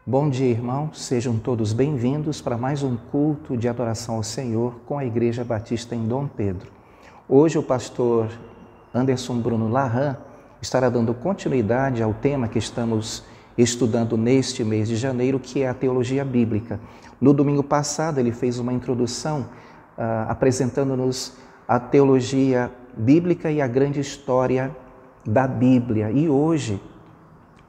Bom dia, irmãos. Sejam todos bem-vindos para mais um culto de adoração ao Senhor com a Igreja Batista em Dom Pedro. Hoje o pastor Anderson Bruno Larran estará dando continuidade ao tema que estamos estudando neste mês de janeiro, que é a teologia bíblica. No domingo passado ele fez uma introdução apresentando-nos a teologia bíblica e a grande história da Bíblia. E hoje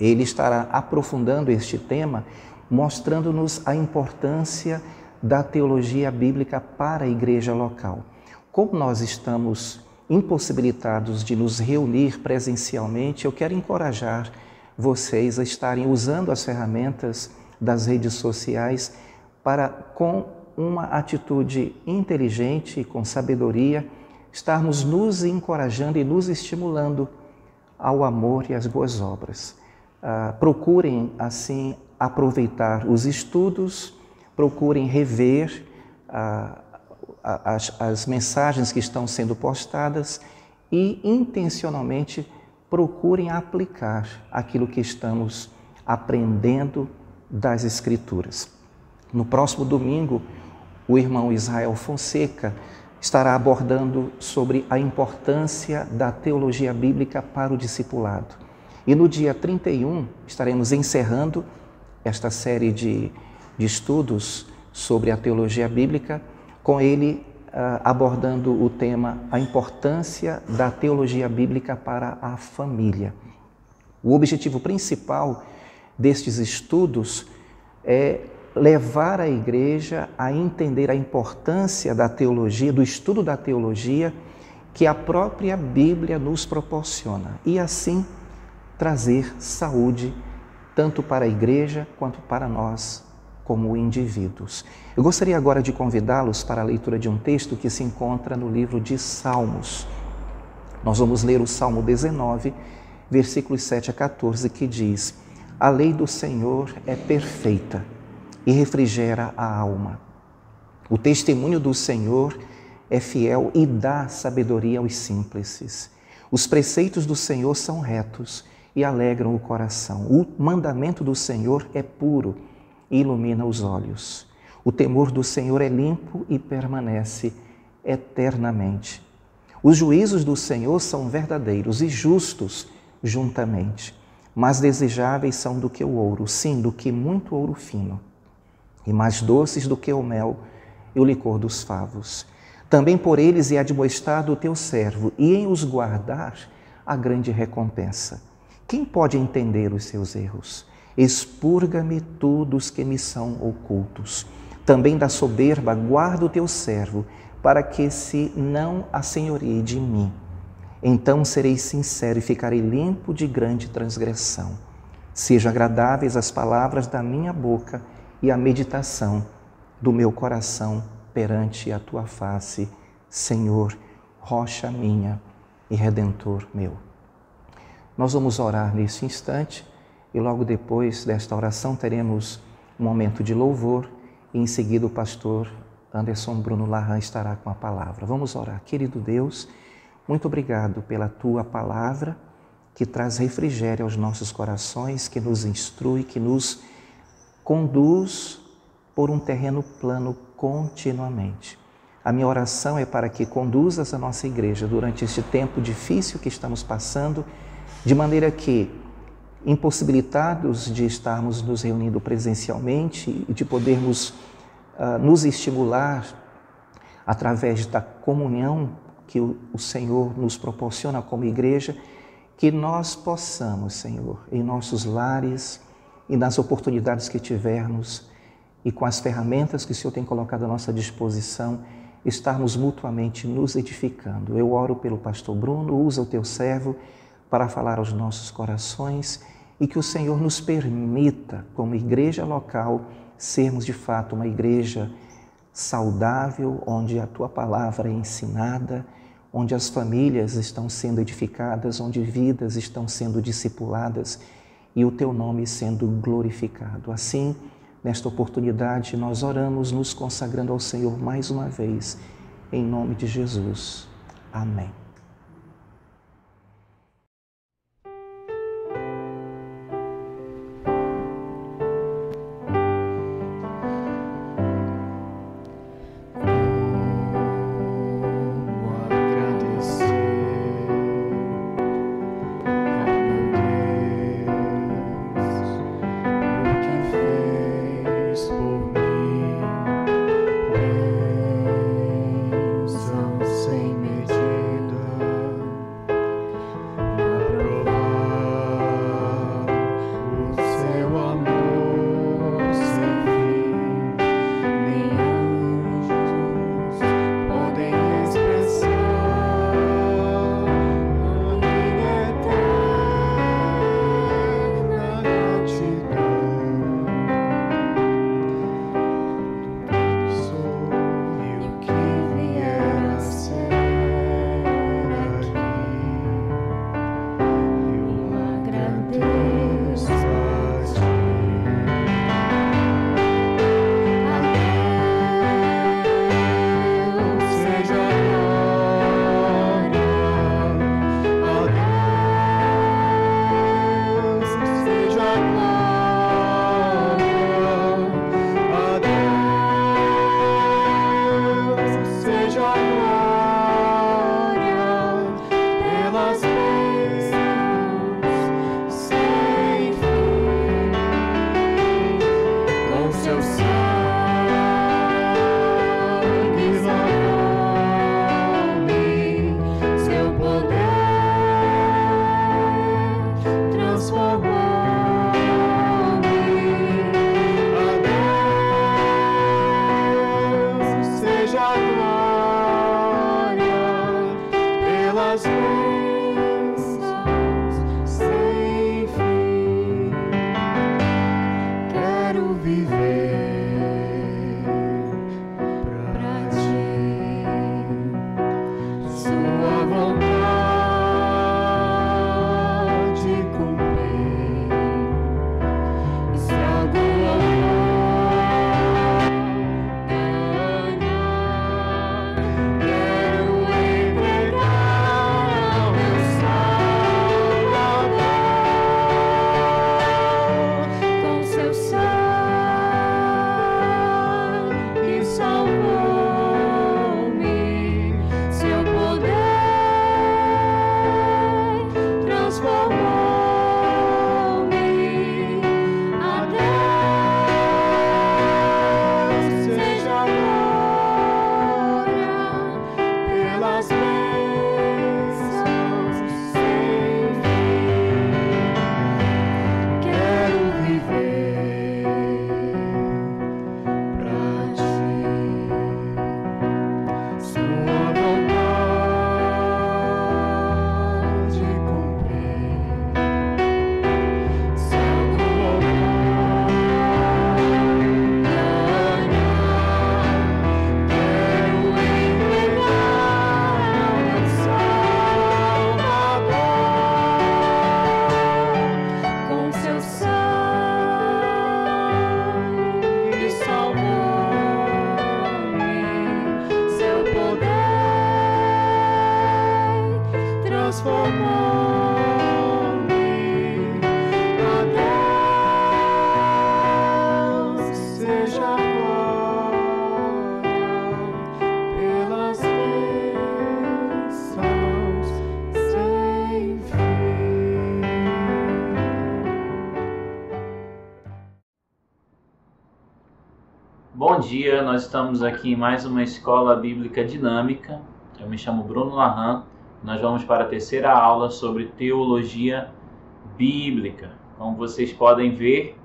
ele estará aprofundando este tema, mostrando-nos a importância da teologia bíblica para a igreja local. Como nós estamos impossibilitados de nos reunir presencialmente, eu quero encorajar vocês a estarem usando as ferramentas das redes sociais para, com uma atitude inteligente e com sabedoria, estarmos nos encorajando e nos estimulando ao amor e às boas obras. Procurem, assim, aproveitar os estudos, procurem rever as mensagens que estão sendo postadas e, intencionalmente, procurem aplicar aquilo que estamos aprendendo das Escrituras. No próximo domingo, o irmão Israel Fonseca estará abordando sobre a importância da teologia bíblica para o discipulado. E no dia 31, estaremos encerrando esta série de estudos sobre a teologia bíblica, com ele abordando o tema a importância da teologia bíblica para a família. O objetivo principal destes estudos é levar a igreja a entender a importância da teologia, do estudo da teologia que a própria Bíblia nos proporciona e assim trazer saúde tanto para a igreja quanto para nós como indivíduos. Eu gostaria agora de convidá-los para a leitura de um texto que se encontra no livro de Salmos. Nós vamos ler o Salmo 19, versículos 7 a 14, que diz: A lei do Senhor é perfeita e refrigera a alma. O testemunho do Senhor é fiel e dá sabedoria aos simples. Os preceitos do Senhor são retos e alegram o coração. O mandamento do Senhor é puro e ilumina os olhos. O temor do Senhor é limpo e permanece eternamente. Os juízos do Senhor são verdadeiros e justos juntamente, mais desejáveis são do que o ouro, sim, do que muito ouro fino, e mais doces do que o mel e o licor dos favos. Também por eles é admoestado o teu servo, e em os guardar a grande recompensa. Quem pode entender os seus erros? Expurga-me tu dos que me são ocultos. Também da soberba guarda o teu servo, para que se não assenhorie de mim. Então serei sincero e ficarei limpo de grande transgressão. Sejam agradáveis as palavras da minha boca e a meditação do meu coração perante a tua face, Senhor, rocha minha e redentor meu. Nós vamos orar nesse instante e logo depois desta oração teremos um momento de louvor e em seguida o pastor Anderson Bruno Larran estará com a palavra. Vamos orar. Querido Deus, muito obrigado pela tua palavra que traz refrigério aos nossos corações, que nos instrui, que nos conduz por um terreno plano continuamente. A minha oração é para que conduzas a nossa igreja durante este tempo difícil que estamos passando, de maneira que, impossibilitados de estarmos nos reunindo presencialmente e de podermos nos estimular através da comunhão que o Senhor nos proporciona como igreja, que nós possamos, Senhor, em nossos lares e nas oportunidades que tivermos e com as ferramentas que o Senhor tem colocado à nossa disposição, estarmos mutuamente nos edificando. Eu oro pelo pastor Bruno, usa o teu servo para falar aos nossos corações e que o Senhor nos permita, como igreja local, sermos de fato uma igreja saudável, onde a tua palavra é ensinada, onde as famílias estão sendo edificadas, onde vidas estão sendo discipuladas e o teu nome sendo glorificado. Assim, nesta oportunidade, nós oramos nos consagrando ao Senhor mais uma vez, em nome de Jesus. Amém. pelas bênçãos sem fim. Quero viver pra ti, sua vontade cumprir. E se algum louvor ganhar, quero entregar ao meu Salvador, com seu sangue salvou-me, seu poder transformou-me. A Deus seja a glória pelas bênçãos sem fim. Quero viver pra ti, sua vontade cumprir. Se algum louvor ganhar, quero entregar ao meu Salvador, com seu sangue salvou-me, seu poder transformou-me. A Deus seja a glória pelas bênçãos sem fim. Bom dia, nós estamos aqui em mais uma escola bíblica dinâmica. Eu me chamo Bruno Lahan. Nós vamos para a terceira aula sobre teologia bíblica. Como vocês podem ver,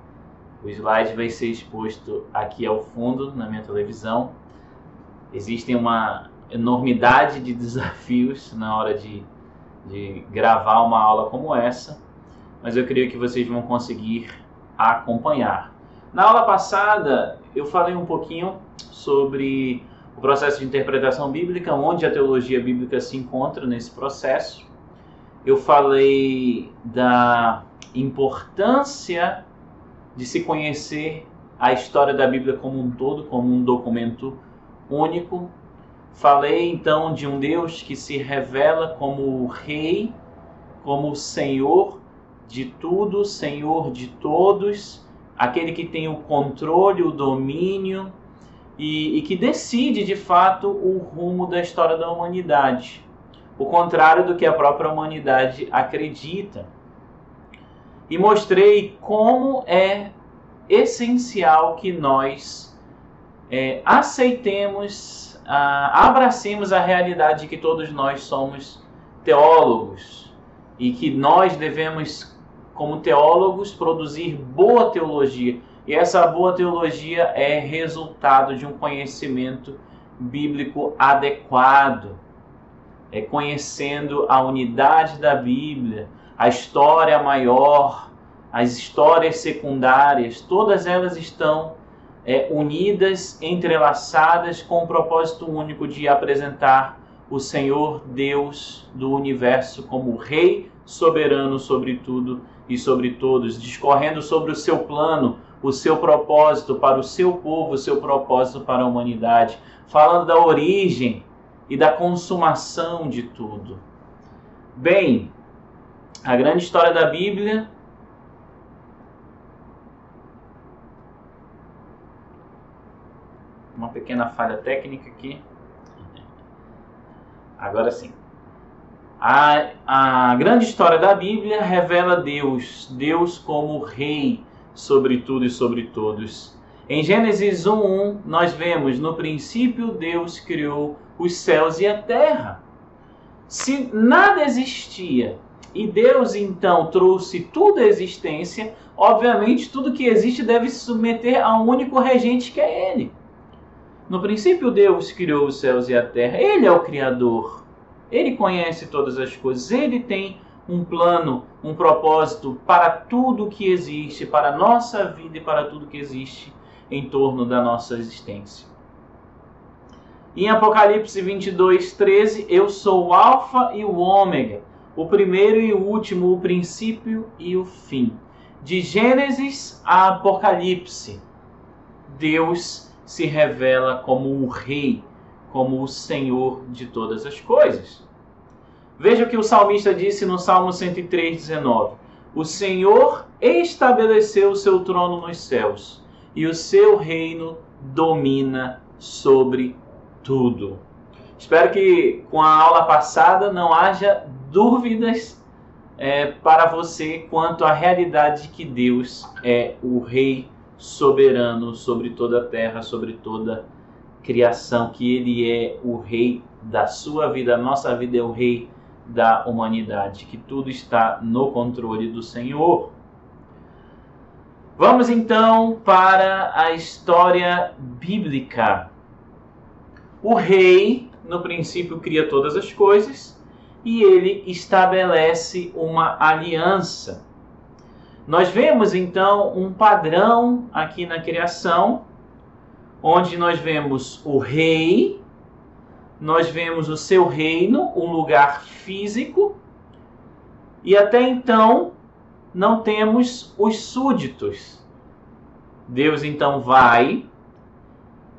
o slide vai ser exposto aqui ao fundo na minha televisão. Existem uma enormidade de desafios na hora de gravar uma aula como essa, mas eu creio que vocês vão conseguir acompanhar. Na aula passada, eu falei um pouquinho sobre o processo de interpretação bíblica, onde a teologia bíblica se encontra nesse processo. Eu falei da importância de se conhecer a história da Bíblia como um todo, como um documento único. Falei então de um Deus que se revela como o Rei, como o Senhor de tudo, Senhor de todos, aquele que tem o controle, o domínio e que decide de fato o rumo da história da humanidade, o contrário do que a própria humanidade acredita. E mostrei como é essencial que nós aceitemos, abracemos a realidade de que todos nós somos teólogos e que nós devemos, como teólogos, produzir boa teologia. E essa boa teologia é resultado de um conhecimento bíblico adequado. É conhecendo a unidade da Bíblia, a história maior, as histórias secundárias, todas elas estão unidas, entrelaçadas com o propósito único de apresentar o Senhor Deus do universo como Rei soberano sobre tudo e sobre todos, discorrendo sobre o seu plano, o seu propósito para o seu povo, o seu propósito para a humanidade, falando da origem e da consumação de tudo. Bem, a grande história da Bíblia uma pequena falha técnica aqui. Agora sim. A grande história da Bíblia revela Deus como Rei sobre tudo e sobre todos. Em Gênesis 1:1, nós vemos, no princípio Deus criou os céus e a terra. Se nada existia e Deus então trouxe tudo à existência, obviamente tudo que existe deve se submeter a um único regente, que é Ele. No princípio Deus criou os céus e a terra. Ele é o Criador. Ele conhece todas as coisas, Ele tem um plano, um propósito para tudo que existe, para a nossa vida e para tudo que existe em torno da nossa existência. Em Apocalipse 22:13, eu sou o Alfa e o Ômega, o primeiro e o último, o princípio e o fim. De Gênesis a Apocalipse, Deus se revela como o Rei, como o Senhor de todas as coisas. Veja o que o salmista disse no Salmo 103:19. O Senhor estabeleceu o seu trono nos céus, e o seu reino domina sobre tudo. Espero que com a aula passada não haja dúvidas para você quanto à realidade de que Deus é o Rei soberano sobre toda a terra, sobre toda a criação, que Ele é o Rei da sua vida, a nossa vida é o Rei da humanidade, que tudo está no controle do Senhor. Vamos então para a história bíblica. O Rei, no princípio, cria todas as coisas e ele estabelece uma aliança. Nós vemos então um padrão aqui na criação, onde nós vemos o Rei, nós vemos o seu reino, um lugar físico, e até então não temos os súditos. Deus então vai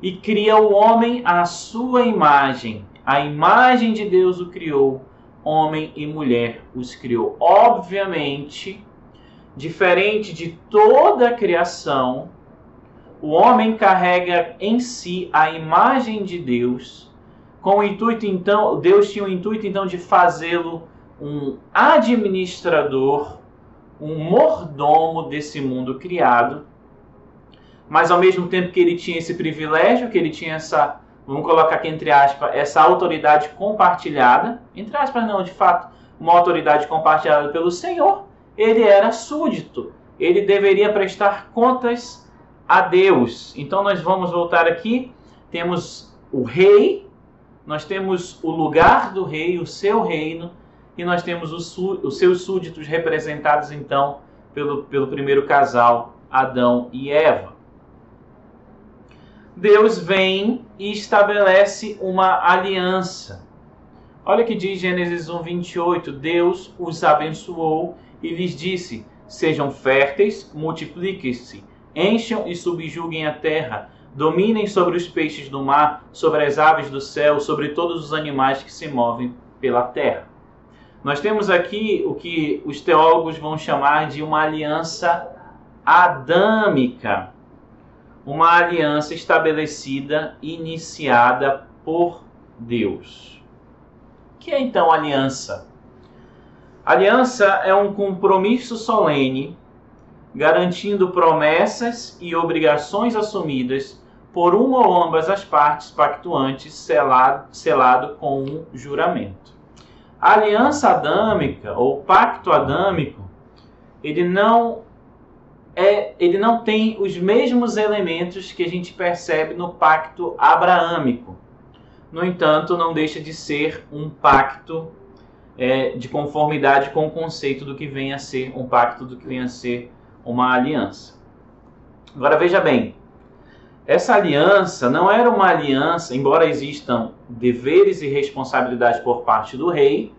e cria o homem à sua imagem. A imagem de Deus o criou, homem e mulher os criou. Obviamente, diferente de toda a criação, o homem carrega em si a imagem de Deus, com o intuito então, Deus tinha o intuito então de fazê-lo um administrador, um mordomo desse mundo criado. Mas ao mesmo tempo que ele tinha esse privilégio, que ele tinha essa, vamos colocar aqui entre aspas, essa autoridade compartilhada, entre aspas não, de fato, uma autoridade compartilhada pelo Senhor, ele era súdito, ele deveria prestar contas a Deus. Então nós vamos voltar aqui, temos o rei, nós temos o lugar do rei, o seu reino, e nós temos os seus súditos representados então pelo primeiro casal, Adão e Eva. Deus vem e estabelece uma aliança. Olha o que diz Gênesis 1:28. Deus os abençoou e lhes disse: sejam férteis, multipliquem-se, encham e subjuguem a terra, dominem sobre os peixes do mar, sobre as aves do céu, sobre todos os animais que se movem pela terra. Nós temos aqui o que os teólogos vão chamar de uma aliança adâmica. Uma aliança estabelecida, iniciada por Deus. O que é então aliança? Aliança é um compromisso solene, garantindo promessas e obrigações assumidas por uma ou ambas as partes pactuantes, selado com um juramento. A aliança adâmica, ou pacto adâmico, ele não tem os mesmos elementos que a gente percebe no pacto abraâmico. No entanto, não deixa de ser um pacto de conformidade com o conceito do que vem a ser um pacto, do que vem a ser uma aliança. Agora veja bem, essa aliança não era uma aliança, embora existam deveres e responsabilidades por parte do rei,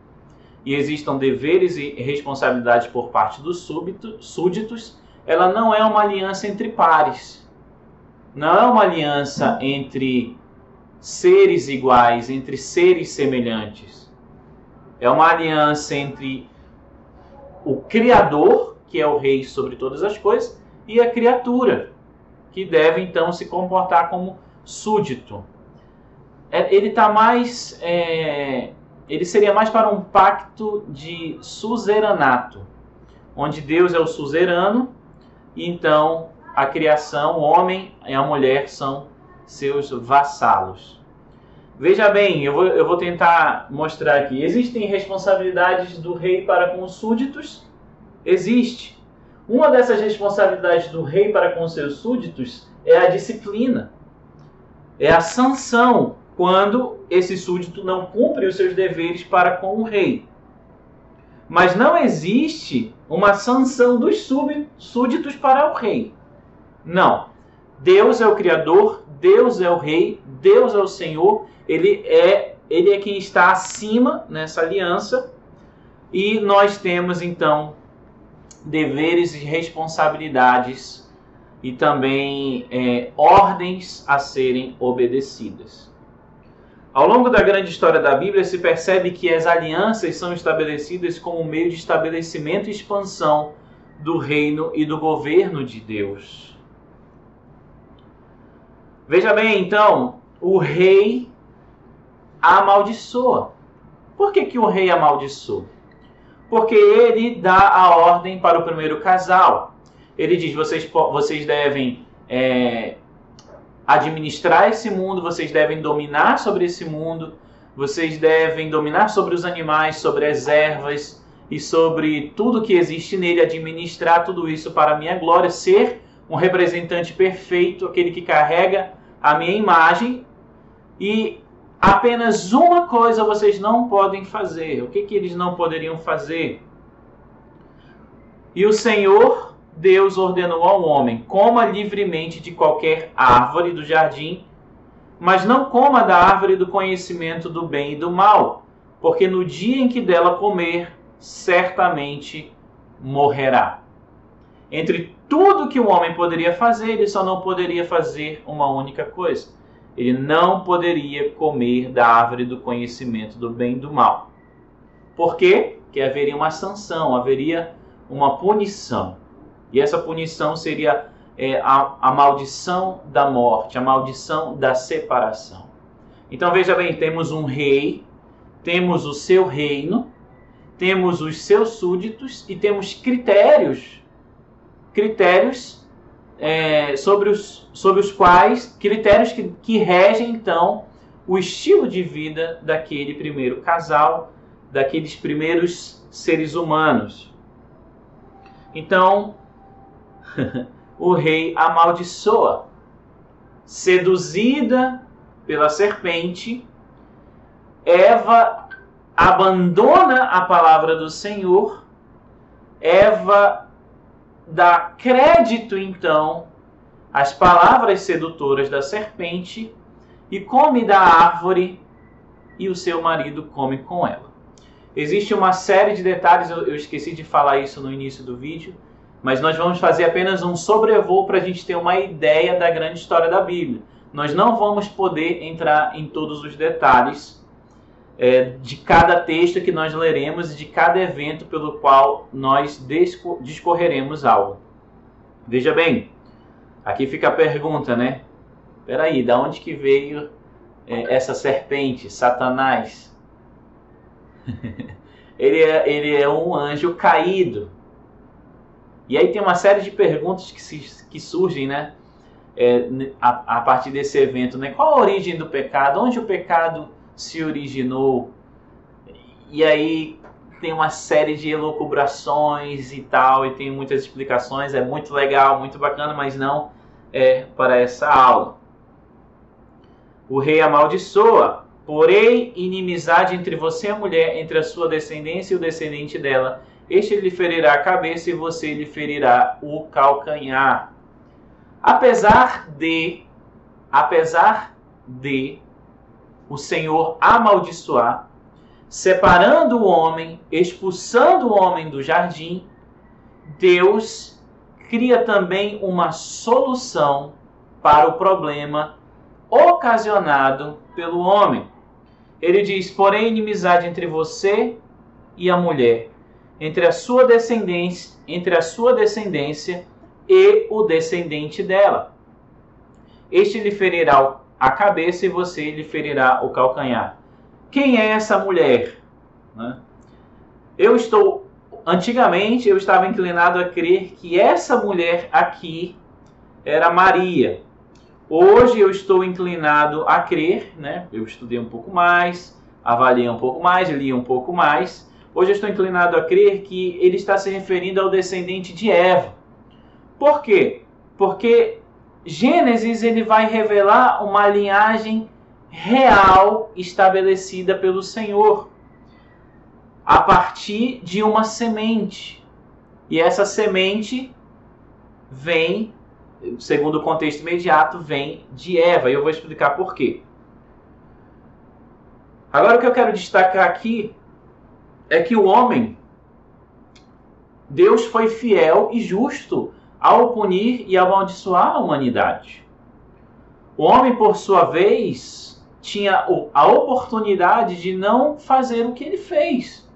e existam deveres e responsabilidades por parte dos súditos, ela não é uma aliança entre pares. Não é uma aliança entre seres iguais, entre seres semelhantes. É uma aliança entre o Criador, que é o Rei sobre todas as coisas, e a criatura, que deve então se comportar como súdito. Ele seria mais para um pacto de suzeranato, onde Deus é o suzerano, e então a criação, o homem e a mulher são seus vassalos. Veja bem, eu vou tentar mostrar aqui. Existem responsabilidades do rei para com os súditos? Existe. Uma dessas responsabilidades do rei para com seus súditos é a disciplina. É a sanção quando esse súdito não cumpre os seus deveres para com o rei. Mas não existe uma sanção dos súditos para o rei. Não. Deus é o Criador, Deus é o Rei, Deus é o Senhor, Ele é quem está acima nessa aliança, e nós temos então deveres e responsabilidades e também ordens a serem obedecidas. Ao longo da grande história da Bíblia se percebe que as alianças são estabelecidas como meio de estabelecimento e expansão do reino e do governo de Deus. Veja bem, então, o rei amaldiçoa. Por que o rei amaldiçoa? Porque ele dá a ordem para o primeiro casal. Ele diz, vocês devem administrar esse mundo, vocês devem dominar sobre esse mundo, vocês devem dominar sobre os animais, sobre as ervas e sobre tudo que existe nele, administrar tudo isso para a minha glória, ser um representante perfeito, aquele que carrega a minha imagem, e apenas uma coisa vocês não podem fazer. O que eles não poderiam fazer? E o Senhor Deus ordenou ao homem: coma livremente de qualquer árvore do jardim, mas não coma da árvore do conhecimento do bem e do mal, porque no dia em que dela comer, certamente morrerá. Entre tudo que o homem poderia fazer, ele só não poderia fazer uma única coisa. Ele não poderia comer da árvore do conhecimento do bem e do mal. Por quê? Porque haveria uma sanção, haveria uma punição. E essa punição seria a maldição da morte, a maldição da separação. Então veja bem, temos um rei, temos o seu reino, temos os seus súditos e temos critérios sobre os quais, critérios que regem então o estilo de vida daquele primeiro casal, daqueles primeiros seres humanos. Então, o rei amaldiçoa. Seduzida pela serpente, Eva abandona a palavra do Senhor, Eva dá crédito, então, às palavras sedutoras da serpente e come da árvore, e o seu marido come com ela. Existe uma série de detalhes, eu esqueci de falar isso no início do vídeo, mas nós vamos fazer apenas um sobrevoo para a gente ter uma ideia da grande história da Bíblia. Nós não vamos poder entrar em todos os detalhes de cada texto que nós leremos e de cada evento pelo qual nós discorreremos algo. Veja bem, aqui fica a pergunta, né? Peraí, da onde que veio essa serpente, Satanás? ele é um anjo caído. E aí tem uma série de perguntas que surgem, né? A partir desse evento, né? Qual a origem do pecado? Onde o pecado se originou? E aí tem uma série de elucubrações e tal, e tem muitas explicações. É muito legal, muito bacana, mas não é para essa aula. O rei amaldiçoa: porém inimizade entre você e a mulher, entre a sua descendência e o descendente dela. Este lhe ferirá a cabeça e você lhe ferirá o calcanhar. Apesar de o Senhor amaldiçoar, separando o homem, expulsando o homem do jardim, Deus cria também uma solução para o problema ocasionado pelo homem. Ele diz: porém inimizade entre você e a mulher, entre a sua descendência e o descendente dela. Este lhe ferirá a cabeça e você lhe ferirá o calcanhar. Quem é essa mulher? Antigamente eu estava inclinado a crer que essa mulher aqui era Maria. Hoje eu estou inclinado a crer, né? Eu estudei um pouco mais, avaliei um pouco mais, li um pouco mais. Hoje eu estou inclinado a crer que ele está se referindo ao descendente de Eva. Por quê? Porque Gênesis ele vai revelar uma linhagem real estabelecida pelo Senhor a partir de uma semente. E essa semente vem, segundo o contexto imediato, vem de Eva. E eu vou explicar por quê. Agora o que eu quero destacar aqui é que o homem, Deus foi fiel e justo ao punir e amaldiçoar a humanidade. O homem, por sua vez, tinha a oportunidade de não fazer o que ele fez.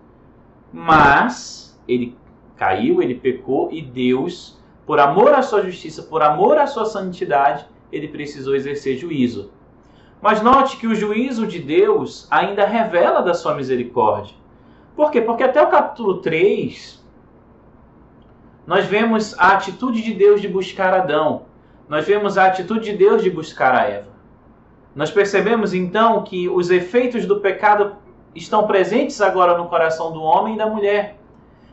Mas ele caiu, ele pecou e Deus, por amor à sua justiça, por amor à sua santidade, ele precisou exercer juízo. Mas note que o juízo de Deus ainda revela da sua misericórdia. Por quê? Porque até o capítulo 3, nós vemos a atitude de Deus de buscar Adão. Nós vemos a atitude de Deus de buscar a Eva. Nós percebemos então que os efeitos do pecado estão presentes agora no coração do homem e da mulher.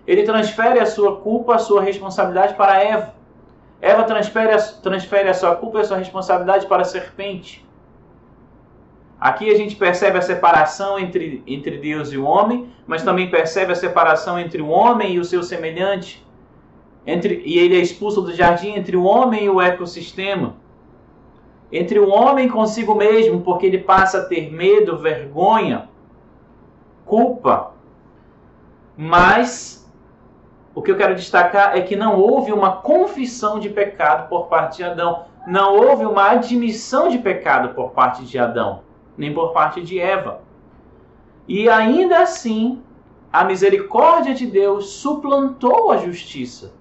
Ele transfere a sua culpa, a sua responsabilidade para a Eva. Eva transfere a sua culpa e a sua responsabilidade para a serpente. Aqui a gente percebe a separação entre Deus e o homem, mas também percebe a separação entre o homem e o seu semelhante. E ele é expulso do jardim entre o homem e o ecossistema. Entre o homem consigo mesmo, porque ele passa a ter medo, vergonha, culpa. Mas o que eu quero destacar é que não houve uma confissão de pecado por parte de Adão. Não houve uma admissão de pecado por parte de Adão, nem por parte de Eva. E ainda assim, a misericórdia de Deus suplantou a justiça.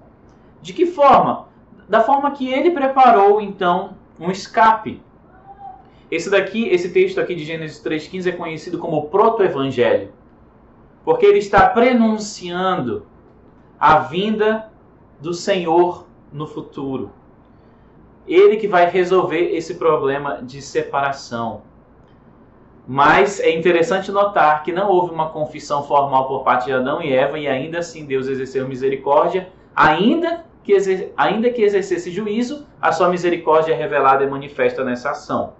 De que forma? Da forma que ele preparou, então, um escape. Esse texto aqui de Gênesis 3,15 é conhecido como proto-evangelho, porque ele está prenunciando a vinda do Senhor no futuro. Ele que vai resolver esse problema de separação. Mas é interessante notar que não houve uma confissão formal por parte de Adão e Eva, e ainda assim Deus exerceu misericórdia, ainda que exercesse juízo, a sua misericórdia é revelada e manifesta nessa ação.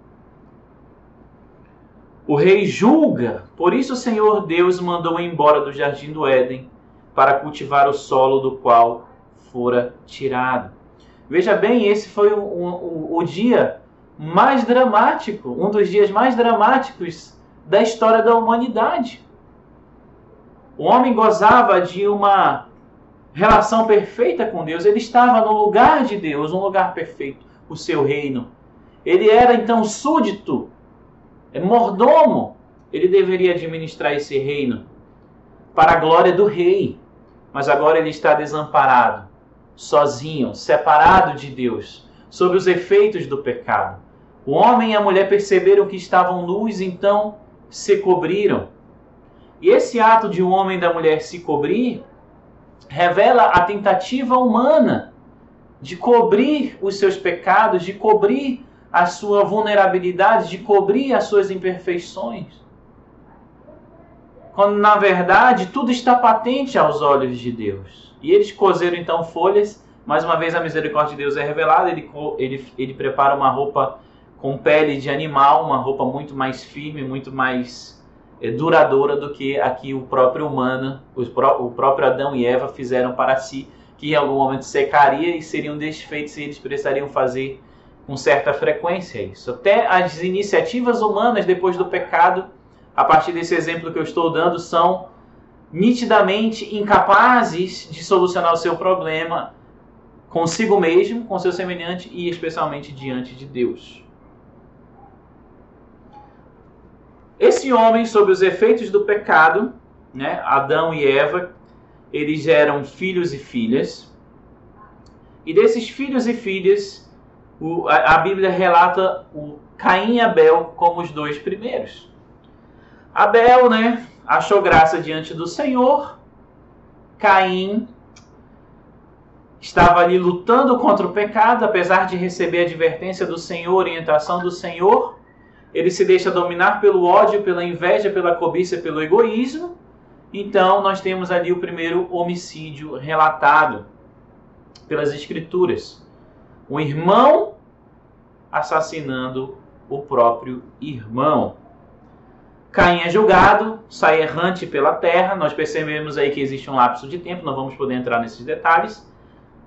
O rei julga, por isso o Senhor Deus mandou embora do jardim do Éden para cultivar o solo do qual fora tirado. Veja bem, esse foi o dia mais dramático, um dos dias mais dramáticos da história da humanidade. O homem gozava de uma relação perfeita com Deus, ele estava no lugar de Deus, um lugar perfeito, o seu reino. Ele era então súdito, mordomo, ele deveria administrar esse reino para a glória do rei. Mas agora ele está desamparado, sozinho, separado de Deus, sob os efeitos do pecado. O homem e a mulher perceberam que estavam nus, então se cobriram. E esse ato de um homem e da mulher se cobrir revela a tentativa humana de cobrir os seus pecados, de cobrir a sua vulnerabilidade, de cobrir as suas imperfeições. Quando, na verdade, tudo está patente aos olhos de Deus. E eles coseram, então, folhas. Mais uma vez, a misericórdia de Deus é revelada. Ele prepara uma roupa com pele de animal, uma roupa muito mais firme, muito mais duradoura do que a que o próprio humano, o próprio Adão e Eva fizeram para si, que em algum momento secaria e seriam desfeitos e eles precisariam fazer com certa frequência isso. Até as iniciativas humanas depois do pecado, a partir desse exemplo que eu estou dando, são nitidamente incapazes de solucionar o seu problema consigo mesmo, com seu semelhante e especialmente diante de Deus. Esse homem, sob os efeitos do pecado, né, Adão e Eva, eles eram filhos e filhas. E desses filhos e filhas, a Bíblia relata o Caim e Abel como os dois primeiros. Abel, né, achou graça diante do Senhor. Caim estava ali lutando contra o pecado, apesar de receber a advertência do Senhor, orientação do Senhor. Ele se deixa dominar pelo ódio, pela inveja, pela cobiça, pelo egoísmo. Então, nós temos ali o primeiro homicídio relatado pelas Escrituras. Um irmão assassinando o próprio irmão. Caim é julgado, sai errante pela terra. Nós percebemos aí que existe um lapso de tempo, não vamos poder entrar nesses detalhes,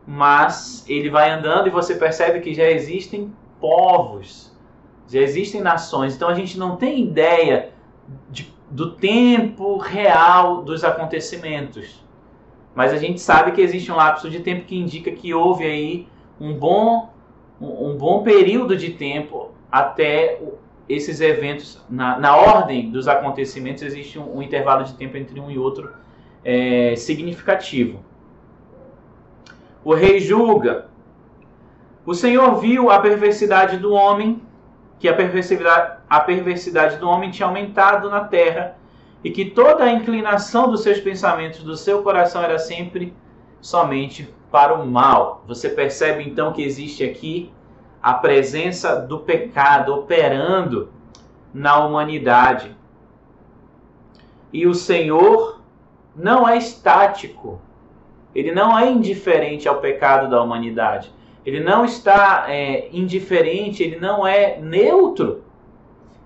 mas ele vai andando e você percebe que já existem povos, já existem nações. Então a gente não tem ideia do tempo real dos acontecimentos, mas a gente sabe que existe um lapso de tempo que indica que houve aí um bom período de tempo até esses eventos, na ordem dos acontecimentos, existe um intervalo de tempo entre um e outro significativo. O rei julga. O Senhor viu a perversidade do homem, que a perversidade do homem tinha aumentado na terra, e que toda a inclinação dos seus pensamentos, do seu coração, era sempre somente para o mal. Você percebe então que existe aqui a presença do pecado operando na humanidade. E o Senhor não é estático. Ele não é indiferente ao pecado da humanidade. Ele não está indiferente, ele não é neutro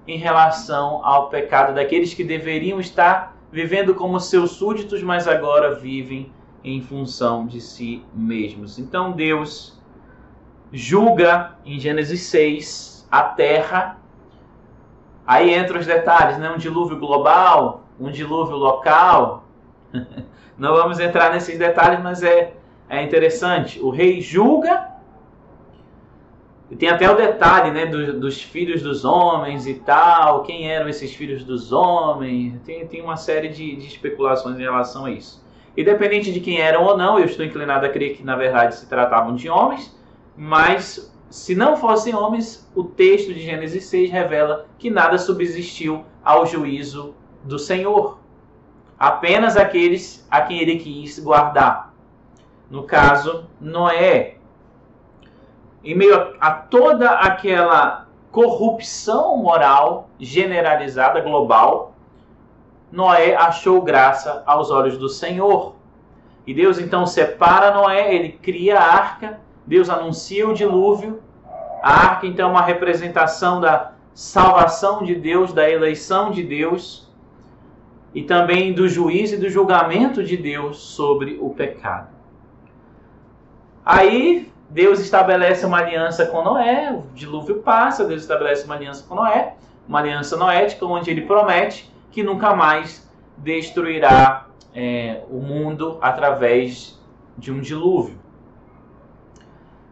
em relação ao pecado daqueles que deveriam estar vivendo como seus súditos, mas agora vivem em função de si mesmos. Então Deus julga, em Gênesis 6, a terra. Aí entram os detalhes, né? Um dilúvio global, um dilúvio local. Não vamos entrar nesses detalhes, mas é interessante. O rei julga, e tem até o detalhe, né, dos filhos dos homens e tal. Quem eram esses filhos dos homens? Tem uma série de especulações em relação a isso. Independente de quem eram ou não, eu estou inclinado a crer que na verdade se tratavam de homens, mas se não fossem homens, o texto de Gênesis 6 revela que nada subsistiu ao juízo do Senhor. Apenas aqueles a quem ele quis guardar. No caso, Noé. Em meio a toda aquela corrupção moral generalizada, global, Noé achou graça aos olhos do Senhor. E Deus então separa Noé, ele cria a arca, Deus anuncia o dilúvio. A arca então é uma representação da salvação de Deus, da eleição de Deus, e também do juízo e do julgamento de Deus sobre o pecado. Aí Deus estabelece uma aliança com Noé, o dilúvio passa, Deus estabelece uma aliança com Noé, uma aliança noética, onde ele promete que nunca mais destruirá o mundo através de um dilúvio.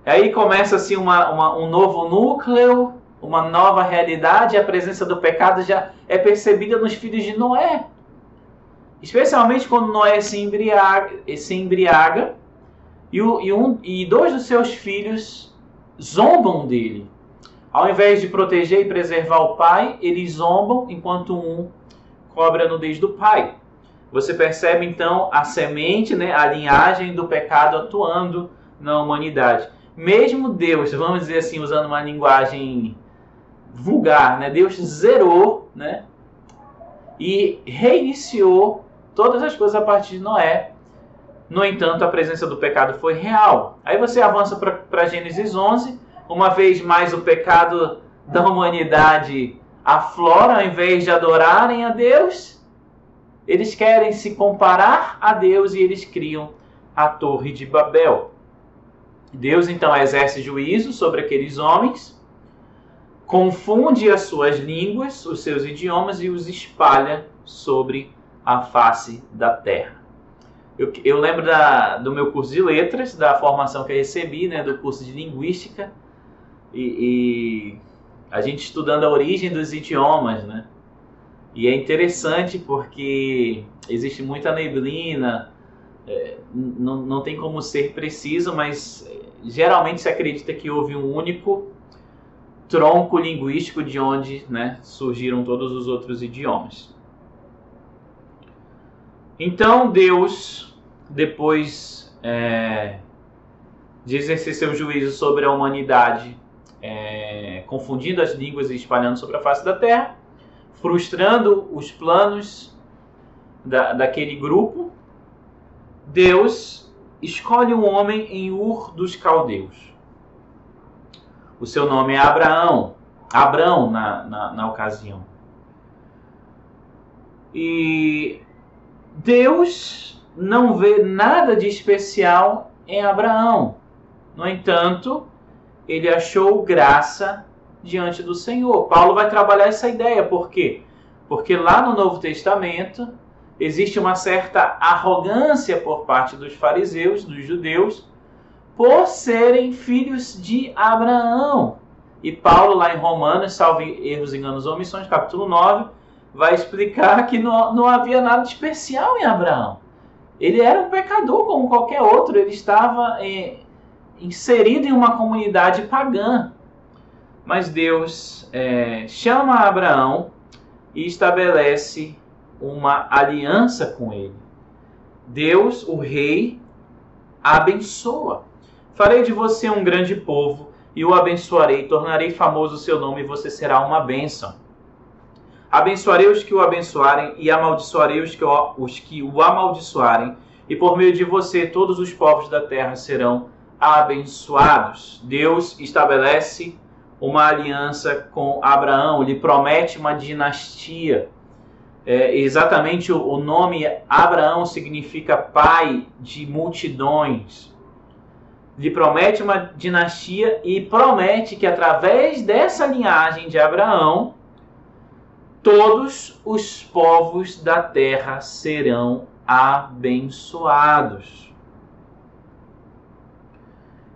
Aí começa-se um novo núcleo, uma nova realidade. A presença do pecado já é percebida nos filhos de Noé. Especialmente quando Noé se embriaga e dois dos seus filhos zombam dele. Ao invés de proteger e preservar o pai, eles zombam, enquanto um cobre a nudez do pai. Você percebe então a semente, né, a linhagem do pecado atuando na humanidade. Mesmo Deus, vamos dizer assim, usando uma linguagem vulgar, né, Deus zerou, né, e reiniciou todas as coisas a partir de Noé. No entanto, a presença do pecado foi real. Aí você avança para Gênesis 11. Uma vez mais o pecado da humanidade aflora. Ao invés de adorarem a Deus, eles querem se comparar a Deus e eles criam a Torre de Babel. Deus então exerce juízo sobre aqueles homens, confunde as suas línguas, os seus idiomas e os espalha sobre a face da terra. Eu lembro do meu curso de letras, da formação que eu recebi, né, do curso de linguística, e a gente estudando a origem dos idiomas, né? E é interessante porque existe muita neblina, não tem como ser preciso, mas geralmente se acredita que houve um único tronco linguístico de onde, né, surgiram todos os outros idiomas. Então Deus, depois de exercer seu juízo sobre a humanidade, confundindo as línguas e espalhando sobre a face da terra, frustrando os planos daquele grupo, Deus escolhe um homem em Ur dos Caldeus. O seu nome é Abraão. Abrão na ocasião. E Deus não vê nada de especial em Abraão. No entanto, ele achou graça diante do Senhor. Paulo vai trabalhar essa ideia. Por quê? Porque lá no Novo Testamento existe uma certa arrogância por parte dos fariseus, dos judeus, por serem filhos de Abraão. E Paulo, lá em Romanos, salvo erros, enganos ou omissões, capítulo 9, vai explicar que não havia nada de especial em Abraão. Ele era um pecador como qualquer outro, ele estava inserido em uma comunidade pagã. Mas Deus chama Abraão e estabelece uma aliança com ele. Deus, o rei, abençoa. Farei de você um grande povo e o abençoarei, tornarei famoso o seu nome e você será uma bênção. Abençoarei os que o abençoarem e amaldiçoarei os que o amaldiçoarem, e por meio de você todos os povos da terra serão abençoados. Deus estabelece uma aliança com Abraão, lhe promete uma dinastia. Exatamente o nome Abraão significa pai de multidões. Lhe promete uma dinastia e promete que através dessa linhagem de Abraão, todos os povos da terra serão abençoados.